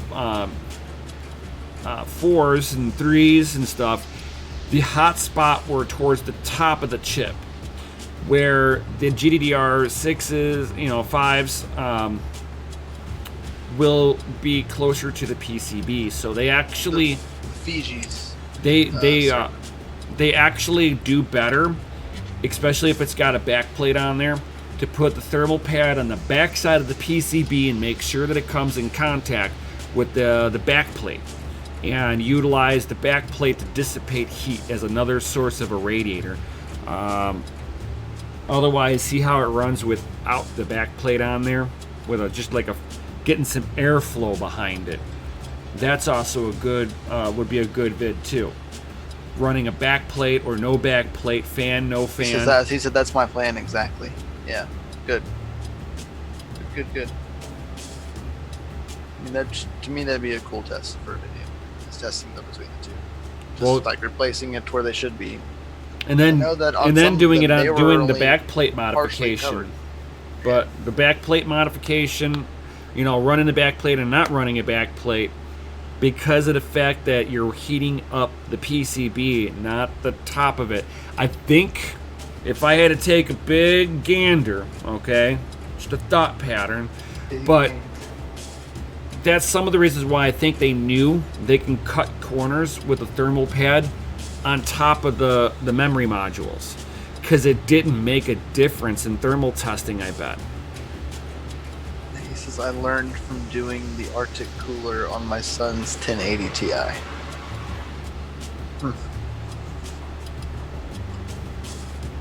4s and 3s and stuff, the hot spot were towards the top of the chip, where the GDDR 6s, 5s, will be closer to the PCB. So they actually Fiji's they actually do better, especially if it's got a back plate on there, to put the thermal pad on the back side of the PCB and make sure that it comes in contact with the back plate, and utilize the back plate to dissipate heat as another source of a radiator. Otherwise, see how it runs without the back plate on there, with getting some airflow behind it. That's also would be a good vid too. Running a back plate or no back plate, fan, no fan. He said that's my plan exactly. Yeah, good. Good. I mean, to me that'd be a cool test for a video. Just testing them between the two. Like replacing it where they should be. And then doing the back plate modification. But the back plate modification, running the back plate and not running a back plate, because of the fact that you're heating up the PCB, not the top of it. I think if I had to take a big gander, okay, just a thought pattern, but that's some of the reasons why I think they knew they can cut corners with a thermal pad on top of the memory modules, because it didn't make a difference in thermal testing, I bet. He says, I learned from doing the Arctic cooler on my son's 1080 Ti.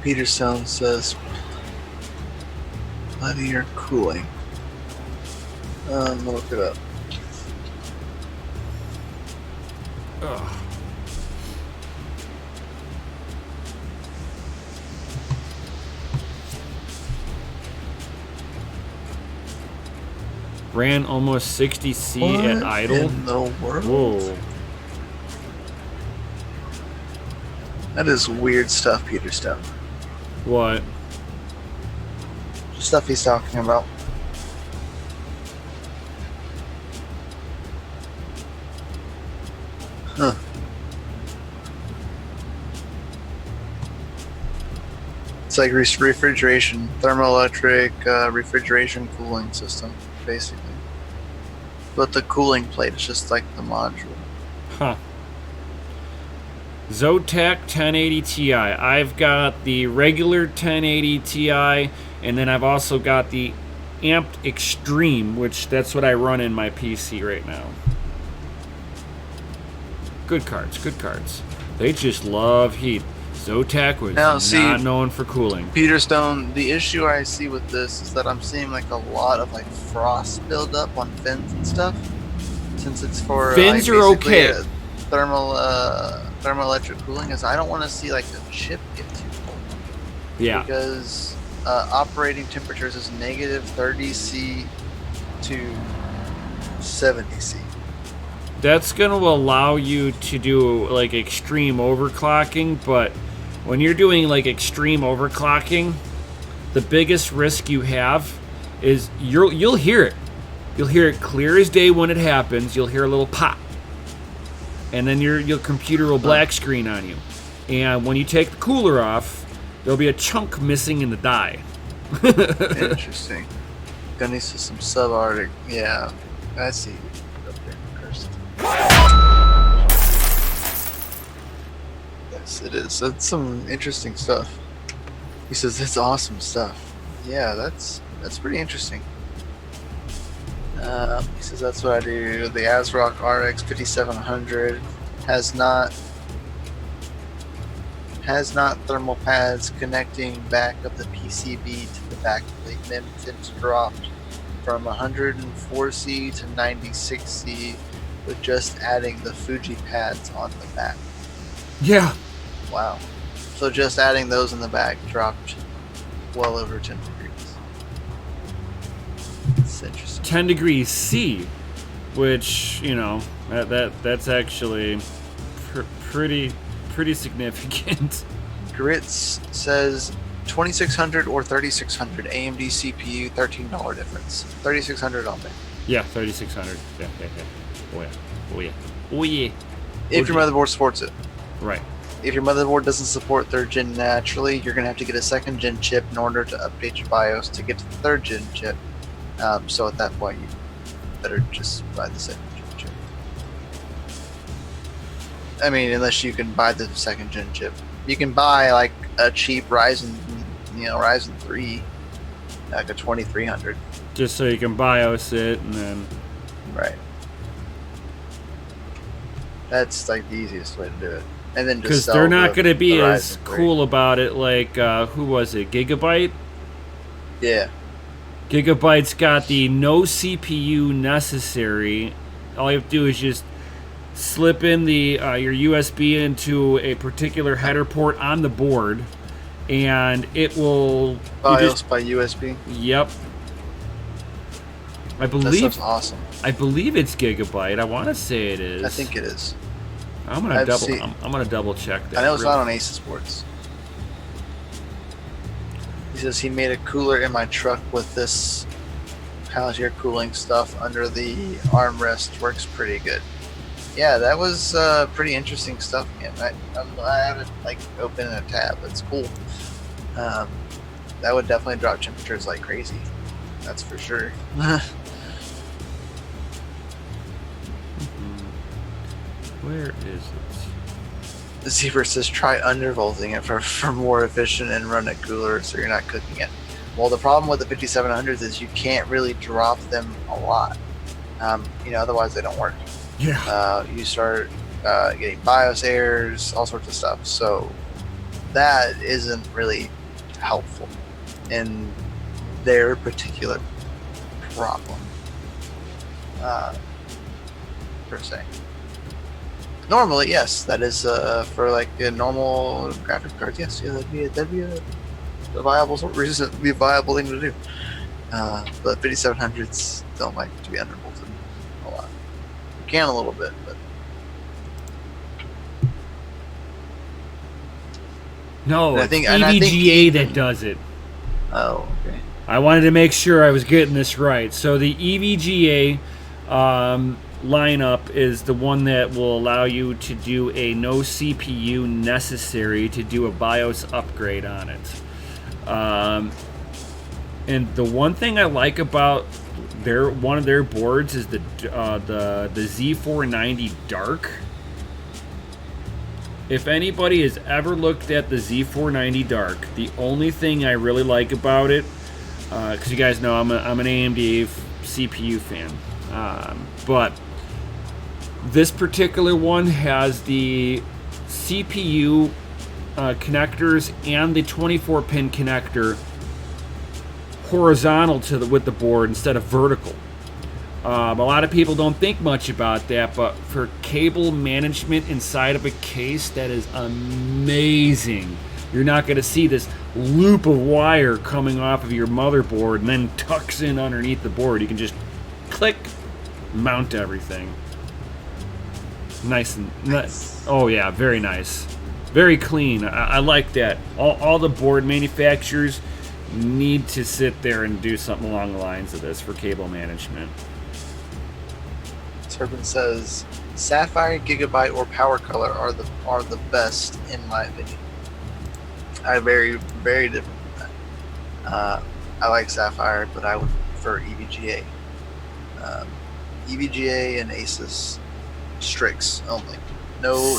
Peterson says, linear cooling. I'm gonna look it up. Ugh. Ran almost 60 C at idle. In the world? Whoa. That is weird stuff, Peter Stone. What? Stuff he's talking about. Huh. It's like refrigeration, thermoelectric refrigeration cooling system, basically. But the cooling plate is just like the module. Huh. Zotac 1080 Ti. I've got the regular 1080 Ti, and then I've also got the Amped Extreme, which that's what I run in my PC right now. Good cards, good cards. They just love heat. Zotac was not known for cooling. Peter Stone, the issue I see with this is that I'm seeing like a lot of like frost buildup on fins and stuff. Since it's for fins are okay. Thermoelectric cooling, is I don't want to see like the chip get too cold. Yeah. Because operating temperatures is negative 30 C to 70 C. That's going to allow you to do like extreme overclocking, but when you're doing like extreme overclocking, the biggest risk you have is you'll hear it. You'll hear it clear as day when it happens. You'll hear a little pop. And then your computer will black screen on you. And when you take the cooler off, there'll be a chunk missing in the die. Interesting. Gonna need some subarctic. Yeah, I see. Yes, it is. That's some interesting stuff. He says it's awesome stuff. Yeah, that's pretty interesting. He says that's what I do. The ASRock RX 5700 has not thermal pads connecting back of the PCB to the back plate. Temps dropped from 104C to 96C with just adding the Fuji pads on the back. Yeah. Wow. So just adding those in the back dropped well over 10 degrees. It's interesting. 10 degrees C, which, you know, that's actually pretty significant. Grits says 2600 or 3600 AMD CPU, $13 difference. 3600 on there. Yeah, 3600. Yeah. Oh yeah. If your motherboard supports it. Right. If your motherboard doesn't support 3rd gen naturally, you're gonna have to get a 2nd gen chip in order to update your BIOS to get to the 3rd gen chip. So at that point, you better just buy the 2nd gen chip. I mean, unless you can buy the 2nd gen chip, you can buy like a cheap Ryzen 3, like a 2300. Just so you can BIOS it and then. Right. That's like the easiest way to do it. And then just because they're not going to be as cool about it like who was it, Gigabyte? Yeah. Gigabyte's got the no CPU necessary. All you have to do is just slip in the your USB into a particular header port on the board, and it will BIOS by USB. Yep. I believe that stuff's awesome. I believe it's Gigabyte. I want to say it is. I think it is. I'm gonna double check that. I know it's not on Asus Sports. He says he made a cooler in my truck with this Palantir cooling stuff under the armrest. Works pretty good. Yeah, that was pretty interesting stuff, man. I haven't like opened a tab. It's cool. That would definitely drop temperatures like crazy. That's for sure. Where is it? The Zebra says try undervolting it for more efficient and run it cooler so you're not cooking it. Well, the problem with the 5700s is you can't really drop them a lot. Otherwise they don't work. Yeah. You start getting BIOS errors, all sorts of stuff. So that isn't really helpful in their particular problem, per se. Normally, yes, that is for like a normal graphics card. Yes, yeah, that'd be a viable reason, be a viable thing to do. But 5700s don't like to be undervolted a lot. You can a little bit, but No, And I it's think- and I think EVGA even- that does it. oh, okay. I wanted to make sure I was getting this right. So the EVGA lineup is the one that will allow you to do a no CPU necessary to do a BIOS upgrade on it. And the one thing I like about one of their boards is the Z490 Dark. If anybody has ever looked at the Z490 Dark, the only thing I really like about it, because you guys know I'm an AMD CPU fan, but this particular one has the CPU connectors and the 24-pin connector horizontal with the board instead of vertical. A lot of people don't think much about that, but for cable management inside of a case, that is amazing. You're not going to see this loop of wire coming off of your motherboard and then tucks in underneath the board. You can just click, mount everything. Nice and nice. Oh yeah, very nice, very clean. I like that. All the board manufacturers need to sit there and do something along the lines of this for cable management. Turbin says Sapphire, Gigabyte, or Power Color are the best in my opinion. I very different from that. I like Sapphire, but I would prefer EVGA. EVGA and Asus Strix only. No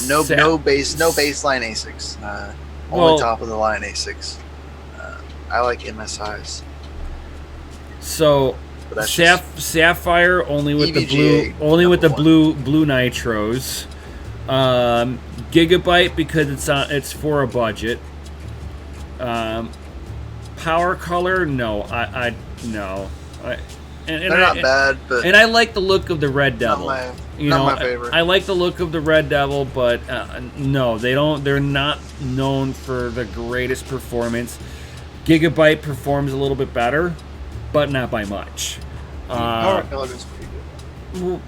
baseline ASICs. Only top of the line ASICs. I like MSIs. So Sapphire only with EVGA, the blue nitros. Gigabyte because it's for a budget. Power Color, no, no. They're not bad, but and I like the look of the Red Devil. Not my favorite. I like the look of the Red Devil, but no, they don't. They're not known for the greatest performance. Gigabyte performs a little bit better, but not by much. Power Color is pretty good.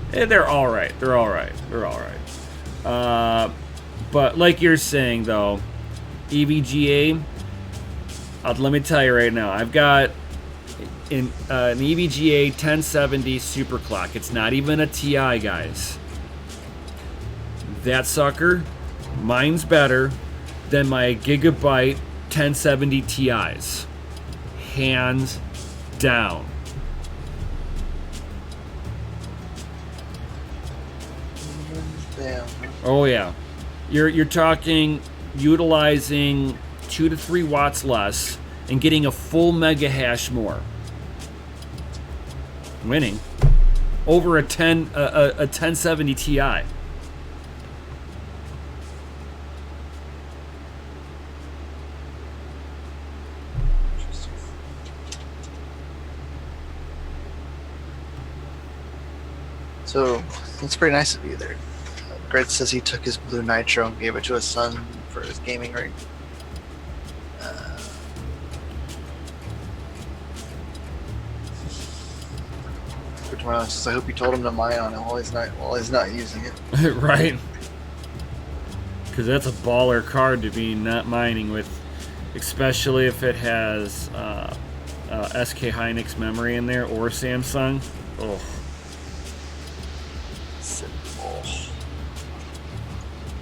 They're all right. But like you're saying, though, EVGA. Let me tell you right now, I've got an EVGA 1070 Superclock. It's not even a TI, guys. That sucker, mine's better than my Gigabyte 1070 Ti's. Hands down. Damn. Oh yeah, you're talking utilizing 2 to 3 watts less and getting a full mega hash more. Winning over a 1070 Ti. So that's pretty nice of you there. Greg says he took his blue nitro and gave it to his son for his gaming rig. Says, I hope you told him to mine on it while he's not using it. Right. Because that's a baller card to be not mining with, especially if it has SK Hynix memory in there or Samsung. Oh.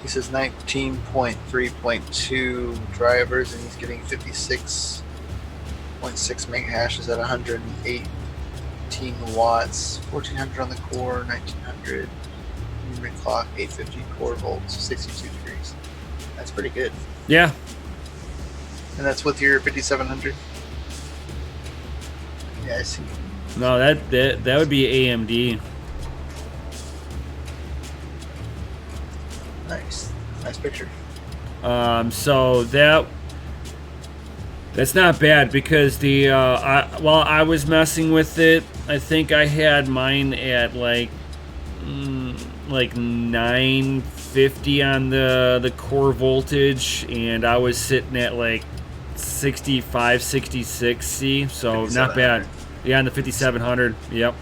He says 19.3.2 drivers, and he's getting 56.6 meg hashes at 118 watts, 1400 on the core, 1900 memory clock, 850 core volts, 62 degrees. That's pretty good. Yeah. And that's with your 5700. Yeah, I see. No, that would be AMD. Nice picture. So that's not bad because while I was messing with it, I think I had mine at like 950 on the core voltage, and I was sitting at like 65, 66C, so not bad. 5700. Yeah, in the 5700. Yep.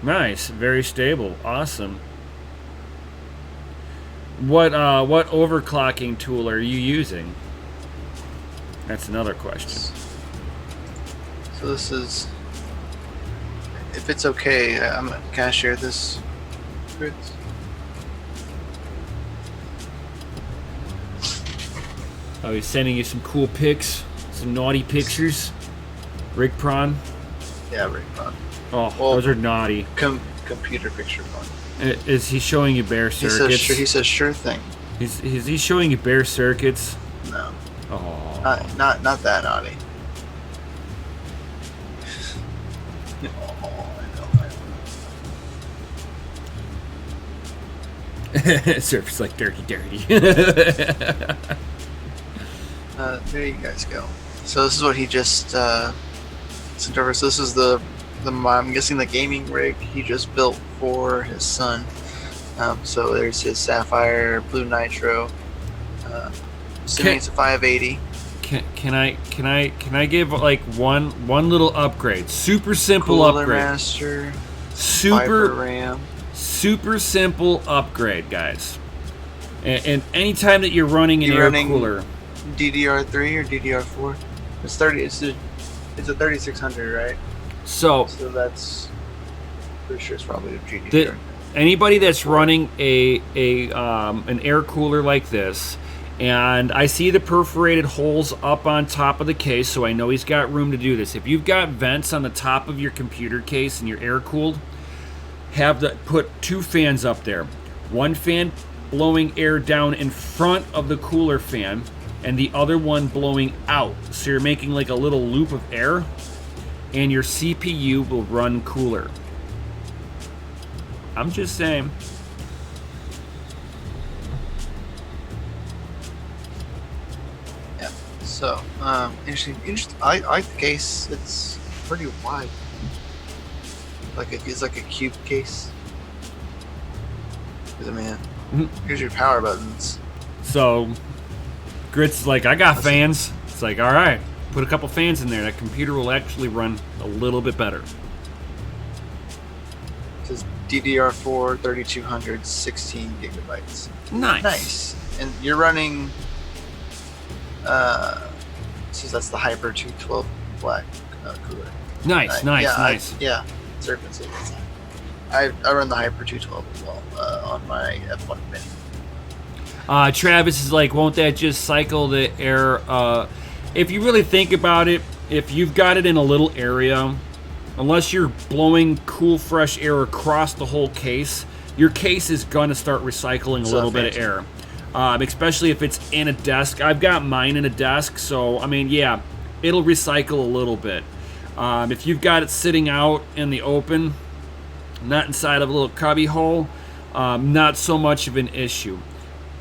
Nice, very stable, awesome. What overclocking tool are you using? That's another question. So this is, if it's okay, can I share this? Fritz? Oh, he's sending you some cool pics, some naughty pictures. Rick Prawn. Yeah, Rick Prawn. Oh, Well, those are naughty. Computer picture fun. Is he showing you bare circuits? He says sure thing. He's showing you bare circuits. No. Oh. Not that naughty. Surface like dirty. There you guys go. So this is what he just sent over. So this is the I'm guessing the gaming rig he just built for his son. So there's his Sapphire Blue Nitro. Assuming it's a 580. Can I give like one little upgrade? Super simple Cooler upgrade. Master. Super Viper RAM. Super simple upgrade, guys. And anytime that you're running an air cooler, DDR3 or DDR4? It's 30. It's a 3600, right? So that's pretty sure it's probably a GDR. Anybody that's running an air cooler like this, and I see the perforated holes up on top of the case, so I know he's got room to do this. If you've got vents on the top of your computer case and you're air cooled, put two fans up there. One fan blowing air down in front of the cooler fan, and the other one blowing out. So you're making like a little loop of air, and your CPU will run cooler. I'm just saying. Yeah. So, interesting. I like the case. It's pretty wide. It's like a cube case. I mean, here's your power buttons. So, Grit's like, I got fans. It's like, all right, put a couple fans in there. That computer will actually run a little bit better. It says DDR4 3200 16 gigabytes. Nice. And you're running. So that's the Hyper 212 black cooler. Nice. Yeah. Serpent's I run the Hyper 212 as well on my F1 Mini. Travis is like, won't that just cycle the air? If you really think about it, if you've got it in a little area, unless you're blowing cool, fresh air across the whole case, your case is going to start recycling a little bit of air. Especially if it's in a desk. I've got mine in a desk, so, I mean, yeah, it'll recycle a little bit. If you've got it sitting out in the open, not inside of a little cubby hole, not so much of an issue.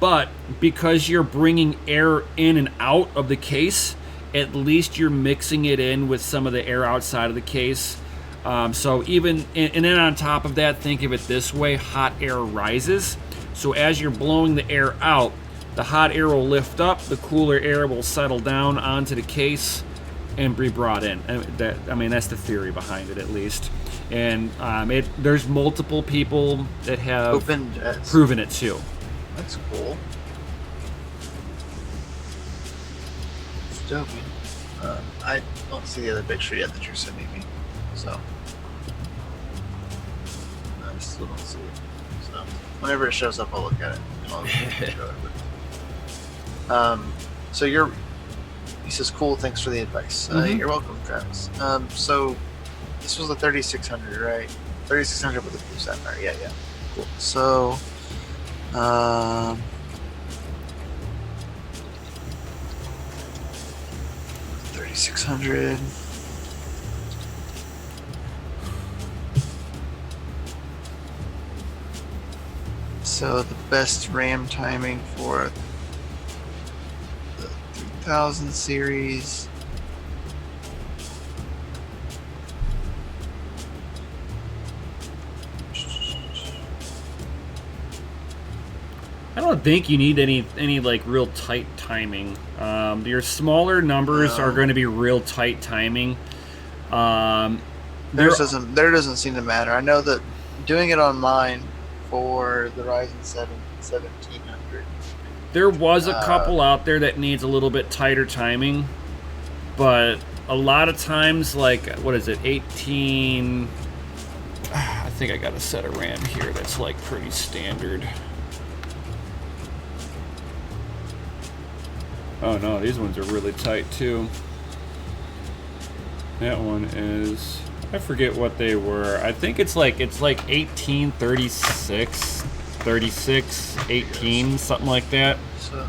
But because you're bringing air in and out of the case, at least you're mixing it in with some of the air outside of the case. So even, and then on top of that, think of it this way, hot air rises. So as you're blowing the air out, the hot air will lift up, the cooler air will settle down onto the case and be brought in. That's the theory behind it, at least. And there's multiple people that have proven it too. That's cool. It's dope. I don't see the other picture yet that you're sending me, so I still don't see it. So whenever it shows up, I'll look at it. So he says, cool, thanks for the advice. You're welcome, Travis. So this was the 3600, right? 3600 with the blue sapphire. Yeah. Cool. So 3600. So the best RAM timing for the 3000 series. don't think you need any like real tight timing. Your smaller numbers are going to be real tight timing. There doesn't seem to matter. I know that doing it on mine for the Ryzen 7 1700. There was a couple out there that needs a little bit tighter timing, but a lot of times, like, what is it, 18... I think I got a set of RAM here that's, like, pretty standard. Oh, no, these ones are really tight, too. That one is... I forget what they were. I think it's like 18, 36, 36, 18, something like that. So,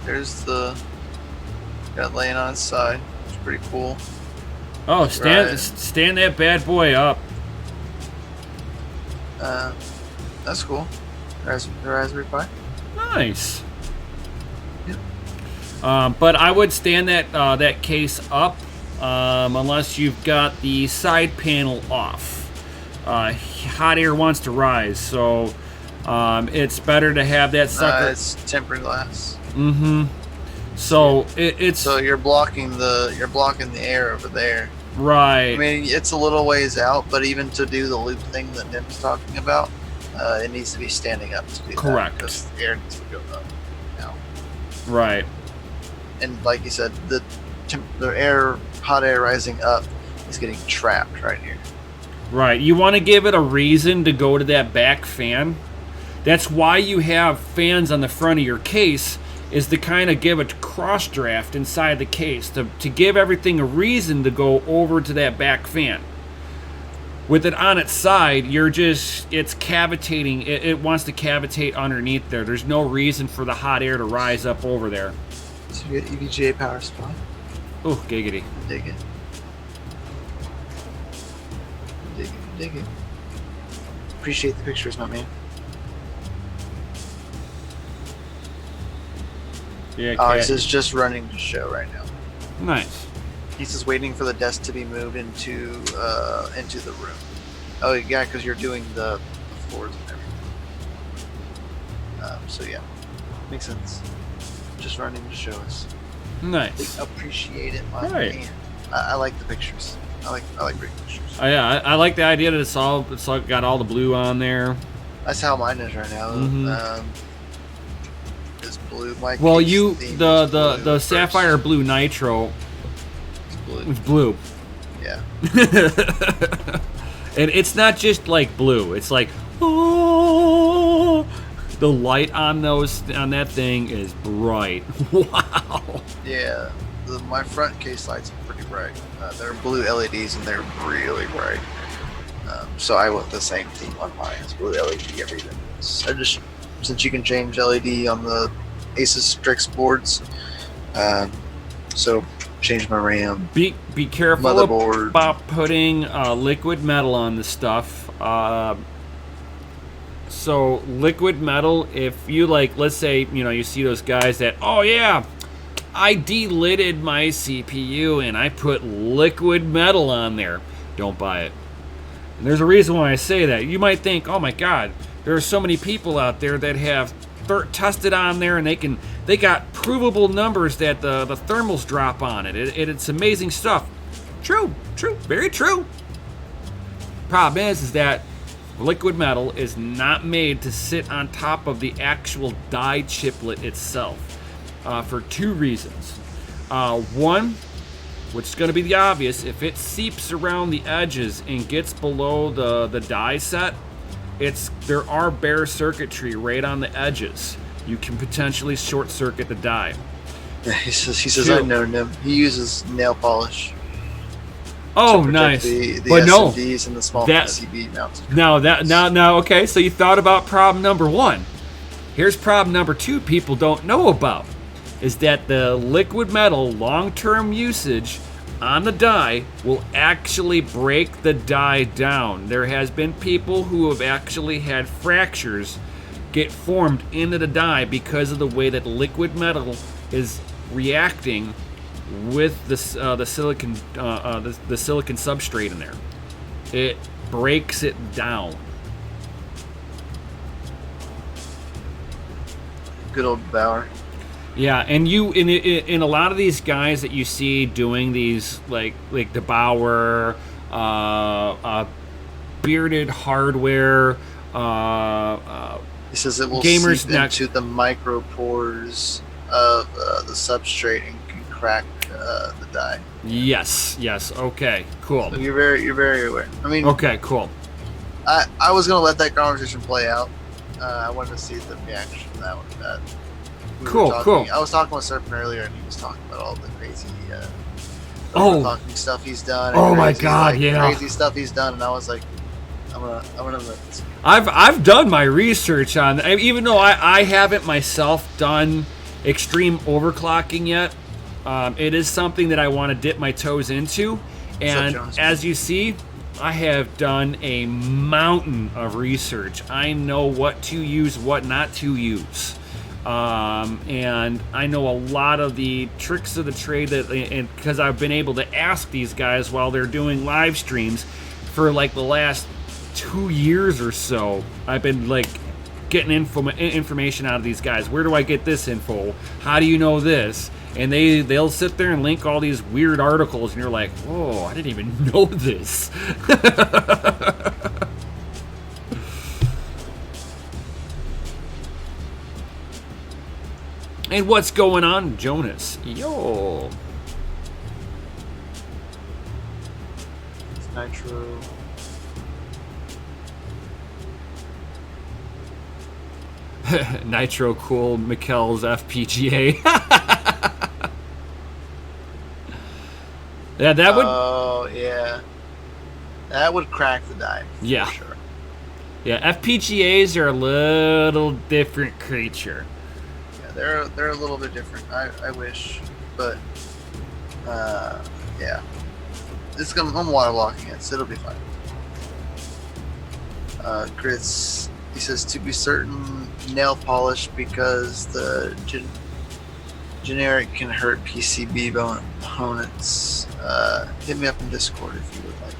there's the... Got it laying on its side. It's pretty cool. Oh, stand that bad boy up. That's cool. The Raspberry Pi. Nice. Yep. But I would stand that case up unless you've got the side panel off. Hot air wants to rise, so it's better to have that sucker. It's tempered glass. Mm-hmm. So it's so you're blocking the air over there. Right. I mean, it's a little ways out, but even to do the loop thing that Nim's talking about, it needs to be standing up to do correct. Because the air needs to go up now. Right. And like you said, the hot air rising up is getting trapped right here. Right. You want to give it a reason to go to that back fan. That's why you have fans on the front of your case, is to kind of give a cross draft inside the case, to give everything a reason to go over to that back fan. With it on its side, it's cavitating. It wants to cavitate underneath there. There's no reason for the hot air to rise up over there. So you get EVGA power supply. Oh, giggity. Dig it. Dig it. Appreciate the pictures, my man. Yeah, Alex is just running the show right now. Nice. He's just waiting for the desk to be moved into the room. Oh yeah, because you're doing the floors and everything. So yeah, makes sense. Just running to show us. Nice. We appreciate it, my right. man. I like the pictures. I like great pictures. Oh, yeah, I like the idea that it's all got all the blue on there. That's how mine is right now. Mm-hmm. It's blue. My well, case the Sapphire Blue Nitro. It's blue. Yeah. And it's not just like blue. It's like, oh, the light on that thing is bright. Wow. Yeah. My front case lights are pretty bright. They're blue LEDs and they're really bright. So I went the same theme on mine. It's blue LED everything. Since you can change LED on the Asus Strix boards, so change my RAM. Be careful motherboard. about putting liquid metal on the stuff. So liquid metal, if you let's say you see those guys that, oh yeah, I delidded my CPU and I put liquid metal on there. Don't buy it. And there's a reason why I say that. You might think, oh my God, there are so many people out there that have tested on there and they got provable numbers that the thermals drop on it. It's amazing stuff. True, very true. Problem is that liquid metal is not made to sit on top of the actual die chiplet itself. For two reasons. One, which is going to be the obvious, if it seeps around the edges and gets below the die set, there are bare circuitry right on the edges. You can potentially short circuit the die. Yeah, he says I know him. He uses nail polish. Oh, nice. The but SMDs and the small PCB mounts. Now, okay, so you thought about problem number one. Here's problem number two people don't know about. Is that the liquid metal long-term usage on the die will actually break the die down. There has been people who have actually had fractures get formed into the die because of the way that liquid metal is reacting with the silicon the silicon substrate in there. It breaks it down. Good old Bauer. Yeah, and you in a lot of these guys that you see doing these like the Bauer, bearded hardware, He says it will gamers seep into the micropores of the substrate and can crack the die. Yes. Okay. Cool. So you're very aware. I mean, Okay. Cool. I was gonna let that conversation play out. I wanted to see the reaction to that one. Cool. I was talking with Serpent earlier, and he was talking about all the crazy talking stuff he's done. Oh my crazy, God! like, Yeah. crazy stuff he's done, and I was like, I'm gonna let this. I've done my research on, even though I haven't myself done extreme overclocking yet. It is something that I want to dip my toes into, and as you see, I have done a mountain of research. I know what to use, what not to use, and I know a lot of the tricks of the trade and because I've been able to ask these guys while they're doing live streams for like the last 2 years or so. I've been like getting information out of these guys. Where do I get this info? How do you know this? And they'll sit there and link all these weird articles, and you're like, "Oh, I didn't even know this." And what's going on, Jonas? Yo. It's Nitro. Nitro cool Mikkel's FPGA. Yeah, that would. Oh yeah, that would crack the die. Yeah. For sure. Yeah, FPGAs are a little different creature. Yeah, they're a little bit different. I wish, but yeah, I'm water blocking it, so it'll be fine. Chris, he says to be certain, nail polish because the generic can hurt PCB components. Hit me up in Discord if you would like.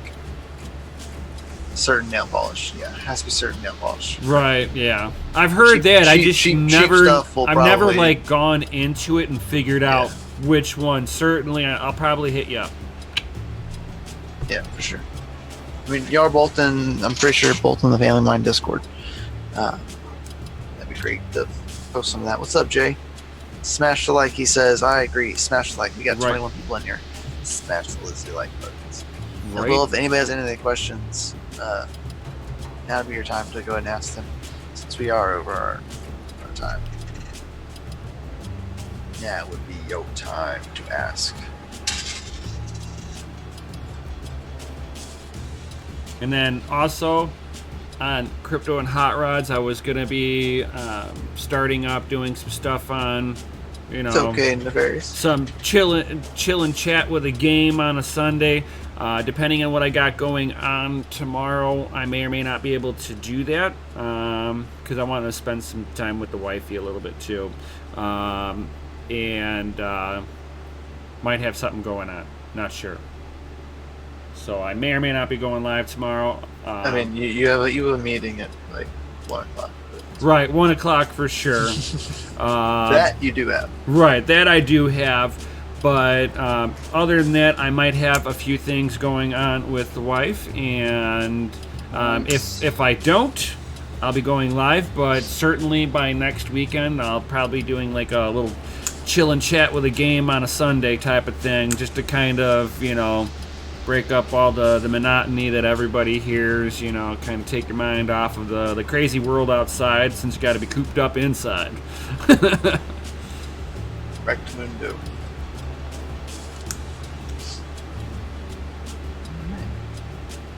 Certain nail polish, yeah, it has to be certain nail polish. Right, yeah. I've heard that. I just cheap never, stuff will I've never probably- like gone into it and figured out which one. Certainly, I'll probably hit you up. Yeah, for sure. I mean, y'all are both in. I'm pretty sure both in the Family Mind Discord. That'd be great to post some of that. What's up, Jay? Smash the like. He says, I agree. Smash the like. We got 21 people in here. Smash the Lizzie like buttons. Right. Well, if anybody has any questions, now would be your time to go ahead and ask them, since we are over our time. Now it would be your time to ask. And then also on Crypto and Hot Rods, I was gonna be starting up doing some stuff on, It's okay, Nefarious. some chill and chat with a game on a Sunday. Depending on what I got going on tomorrow, I may or may not be able to do that because I want to spend some time with the wifey a little bit too, and might have something going on. Not sure. So I may or may not be going live tomorrow. I mean, you have a meeting at like 1 o'clock. Right, 1 o'clock for sure. That you do have. Right, that I do have. But other than that, I might have a few things going on with the wife. And if I don't, I'll be going live. But certainly by next weekend, I'll probably be doing like a little chill and chat with a game on a Sunday type of thing. Just to kind of, break up all the monotony that everybody hears, kind of take your mind off of the crazy world outside since you got to be cooped up inside. Rectamundo.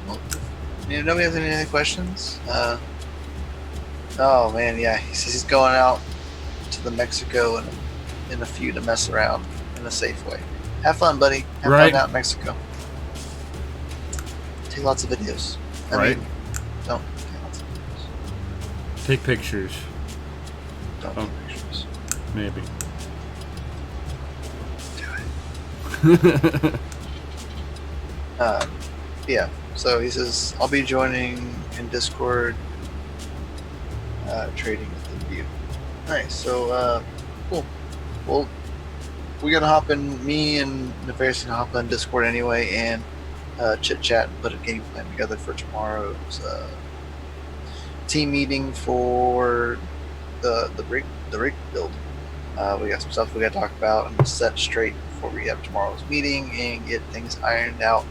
Well, nobody has any other questions? Oh man, yeah, he says he's going out to the Mexico in a few to mess around in a safe way. Have fun, buddy. Have Right. fun out in Mexico. Take lots of videos. Right. Don't take lots of videos. Take pictures, Don't Oh. take pictures. maybe. Do it. Yeah, so he says, I'll be joining in Discord, trading with the view. Nice. So, cool. Well, we're gonna hop in. Me and Nefarious gonna hop on Discord anyway, and chit chat and put a game plan together for tomorrow's team meeting for the rig build. We got some stuff we got to talk about and set straight before we have tomorrow's meeting and get things ironed out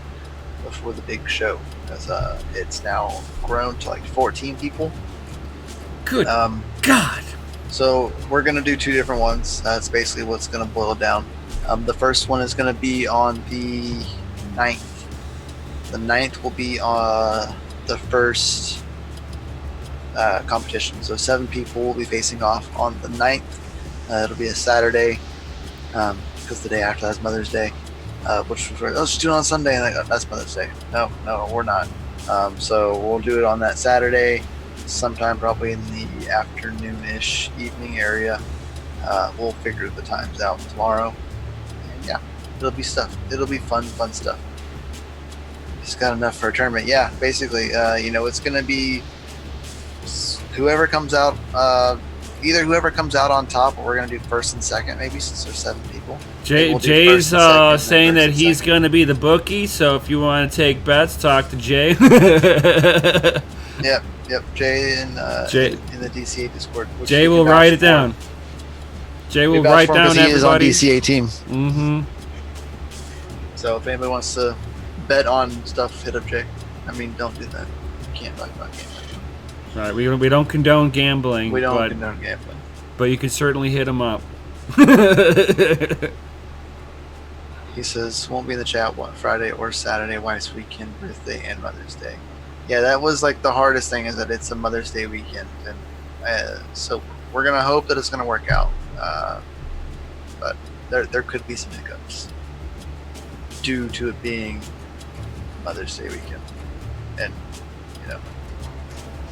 before the big show. Because it's now grown to like 14 people. Good God. So we're going to do 2 different ones. That's basically what's going to boil down. The first one is going to be on the 9th. The 9th will be the first competition. So 7 people will be facing off on the 9th. It'll be a Saturday because the day after that's Mother's Day. Which was let's just do it on Sunday. And I go, that's Mother's Day. No, we're not. So we'll do it on that Saturday, sometime probably in the afternoon-ish, evening area. We'll figure the times out tomorrow. And yeah, it'll be stuff. It'll be fun stuff. Just got enough for a tournament. Yeah, basically, it's going to be whoever comes out, either whoever comes out on top, or we're going to do first and second, maybe, since there's 7 people. Jay's saying that he's going to be the bookie, so if you want to take bets, talk to Jay. Yep. Jay in the DCA Discord. Jay will write it down. Jay will write down everybody. He is on DCA team. Mm-hmm. So if anybody wants to bet on stuff, hit up Jay. I mean, don't do that. You can't talk about gambling. Right, we don't condone gambling. We don't condone gambling. But you can certainly hit him up. He says, won't be in the chat Friday or Saturday, wife's weekend, birthday, and Mother's Day. Yeah, that was like the hardest thing, is that it's a Mother's Day weekend. And so we're going to hope that it's going to work out. But there could be some hiccups due to it being Mother's Day weekend. And,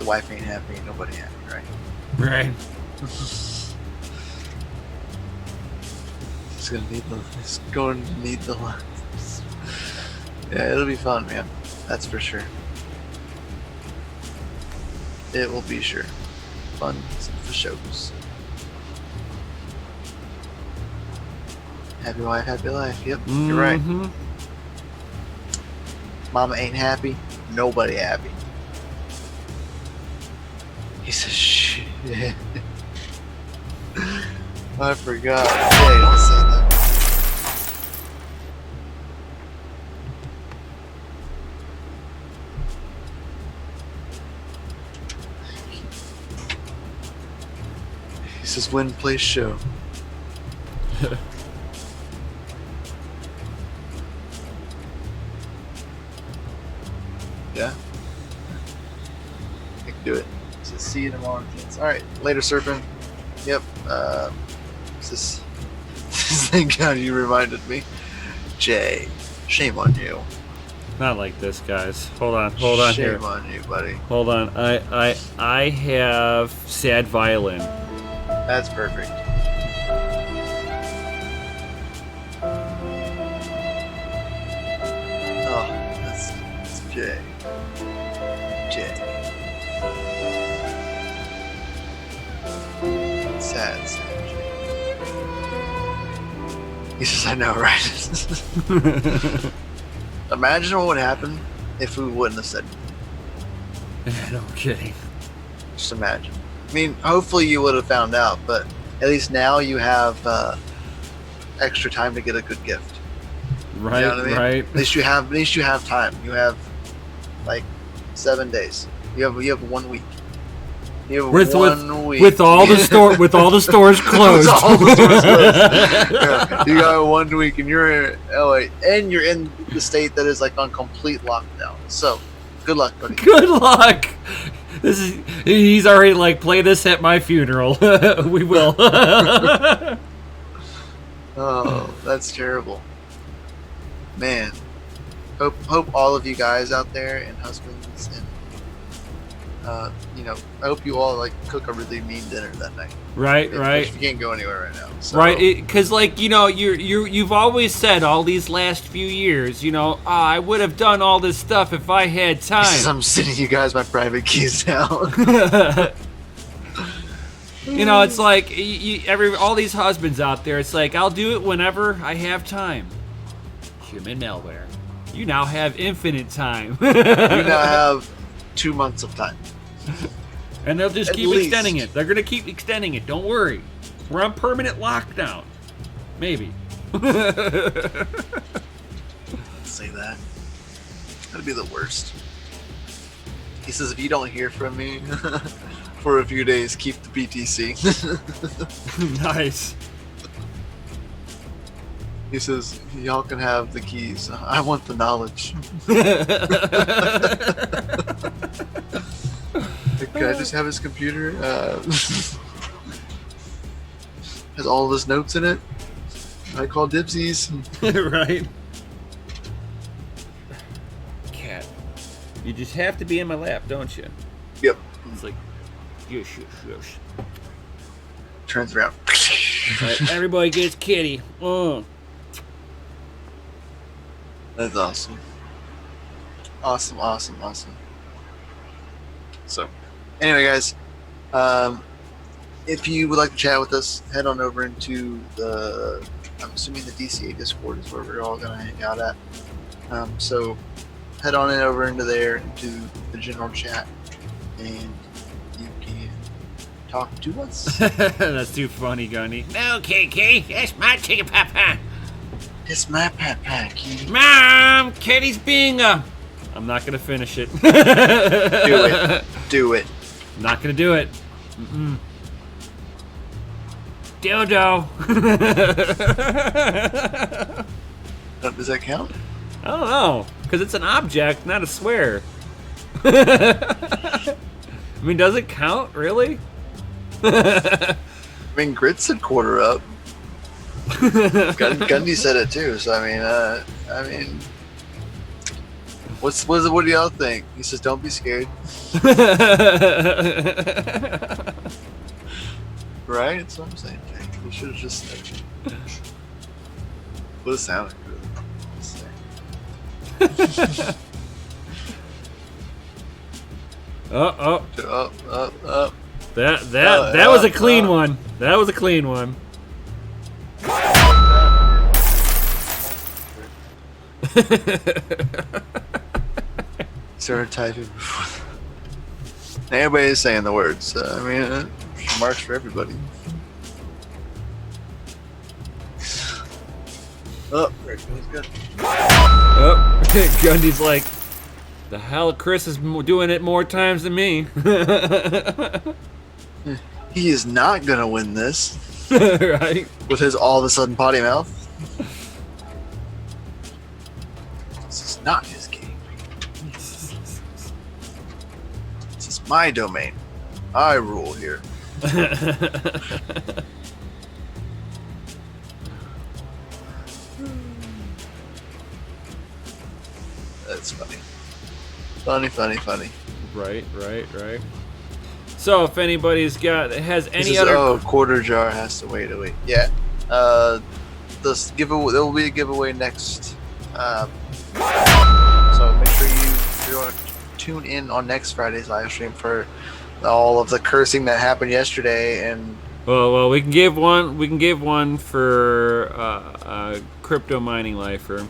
the wife ain't happy, ain't nobody happy, right? Right. It's going to need the lines. Yeah, it'll be fun, man. That's for sure. It will be sure. Fun for shows. Happy wife, happy life. Yep, You're right. Mama ain't happy, nobody happy. He says, shit. I forgot. Hey, don't say that. He says, win, place, show. Yeah? I can do it. So see you tomorrow. Alright, later, Serpent. Yep. Thank God you reminded me. Jay, shame on you. Not like this, guys. Hold on here. Shame on you, buddy. Hold on. I have sad violin. That's perfect. Oh, that's Jay. Jay. Sad Jay. He says, I know, right? Imagine what would happen if we wouldn't have said it. No kidding. Just imagine. I mean, hopefully you would have found out, but at least now you have extra time to get a good gift. Right, you know what I mean? right. At least you have time. You have like 7 days. You have 1 week. You have one week. With all the stores closed. With all the stores closed. Yeah, you got 1 week, and you're in LA, and you're in the state that is like on complete lockdown. So, good luck, buddy. Good luck. He's already like, play this at my funeral. We will. Oh, that's terrible, man. Hope all of you guys out there and husbands and I hope you all like cook a really mean dinner that night. Right. You can't go anywhere right now. So. Right, because you've always said all these last few years, I would have done all this stuff if I had time. I'm sending you guys my private keys now. You know, it's like all these husbands out there. It's like, I'll do it whenever I have time. Human malware. You now have infinite time. You now have 2 months of time. And they'll just At keep least. extending it. They're going to keep extending it. Don't worry. We're on permanent lockdown. Maybe. Say that. That'd be the worst. He says, if you don't hear from me for a few days, keep the BTC. Nice. He says, y'all can have the keys. I want the knowledge. Can I just have his computer? Has all of his notes in it. I call dibsies. Right? Cat. You just have to be in my lap, don't you? Yep. It's like, yush, yush, yush. Turns around. Right, everybody gets kitty. Oh. That's awesome. Awesome, awesome, awesome. So, anyway, guys, if you would like to chat with us, head on over into the, I'm assuming the DCA Discord is where we're all going to hang out at. So, head on in over into there, into the general chat, and you can talk to us. That's too funny, Gunny. No, KK, that's my chicken papa. It's my papa, kitty. Mom, Kitty's being a... I'm not going to finish it. Do it. Do it. I'm not going to do it. Mm-mm. Dildo. Does that count? I don't know, because it's an object, not a swear. I mean, does it count, really? I mean, Grit said quarter up. Gundy said it too. So I mean, what do y'all think? He says, "Don't be scared." Right? That's what I'm saying. Jake. We should have just said it. Would have sounded good. Oh. Up. That was a clean one. That was a clean one. Started typing before. Everybody's saying the words. I mean, marks for everybody. Oh, there it goes. Good. Oh, Gundy's like, the hell, Chris is doing it more times than me. He is not gonna win this. Right? With his all of a sudden potty mouth. This is not his game. This is my domain. I rule here. That's funny. Funny. Right. So if anybody's has any Says, other... Oh, quarter jar has to wait. Yeah. This giveaway, there will be a giveaway next. So make sure you want to tune in on next Friday's live stream for all of the cursing that happened yesterday. And Well, we can give one. We can give one for a crypto mining lifer.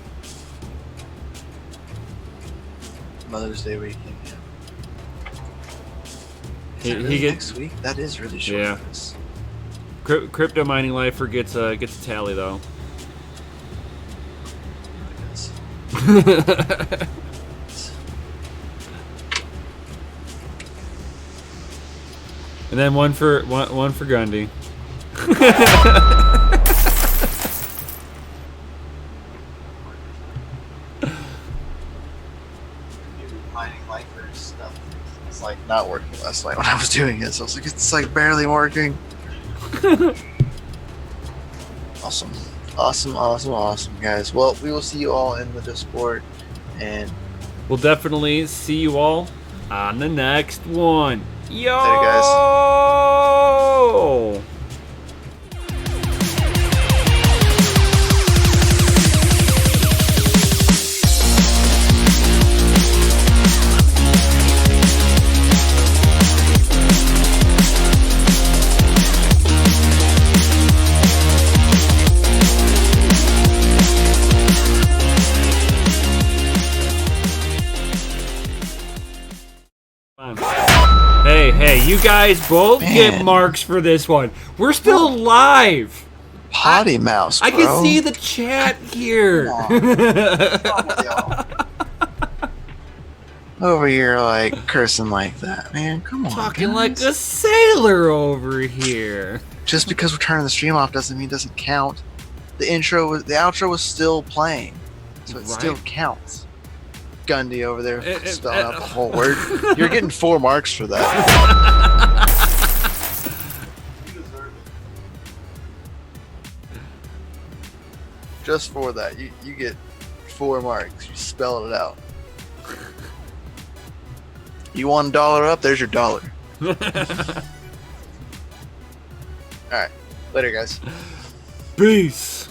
Mother's Day weekend. Yeah. He gets next week. That is really short. Yeah. Crypto mining lifer gets a tally though. And then one for Gundy. Mining lifers stuff. It's like not working last night when I was doing it, so I was like, it's like barely working. Awesome, guys. Well, we will see you all in the Discord, and We'll definitely see you all on the next one. Yo! Later, guys. Hey, you guys both get Man. marks for this one. We're still live. Potty mouse, bro. I can see the chat here. Over here, like, cursing like that, man. Come on, Talking guys. like a sailor over here. Just because we're turning the stream off doesn't mean it doesn't count. The outro was still playing, so it still counts. Gundy over there spelling out the whole word. You're getting 4 marks for that. Just for that, you get 4 marks. You spelled it out. You want $1 up? There's your $1. All right, later, guys. Peace.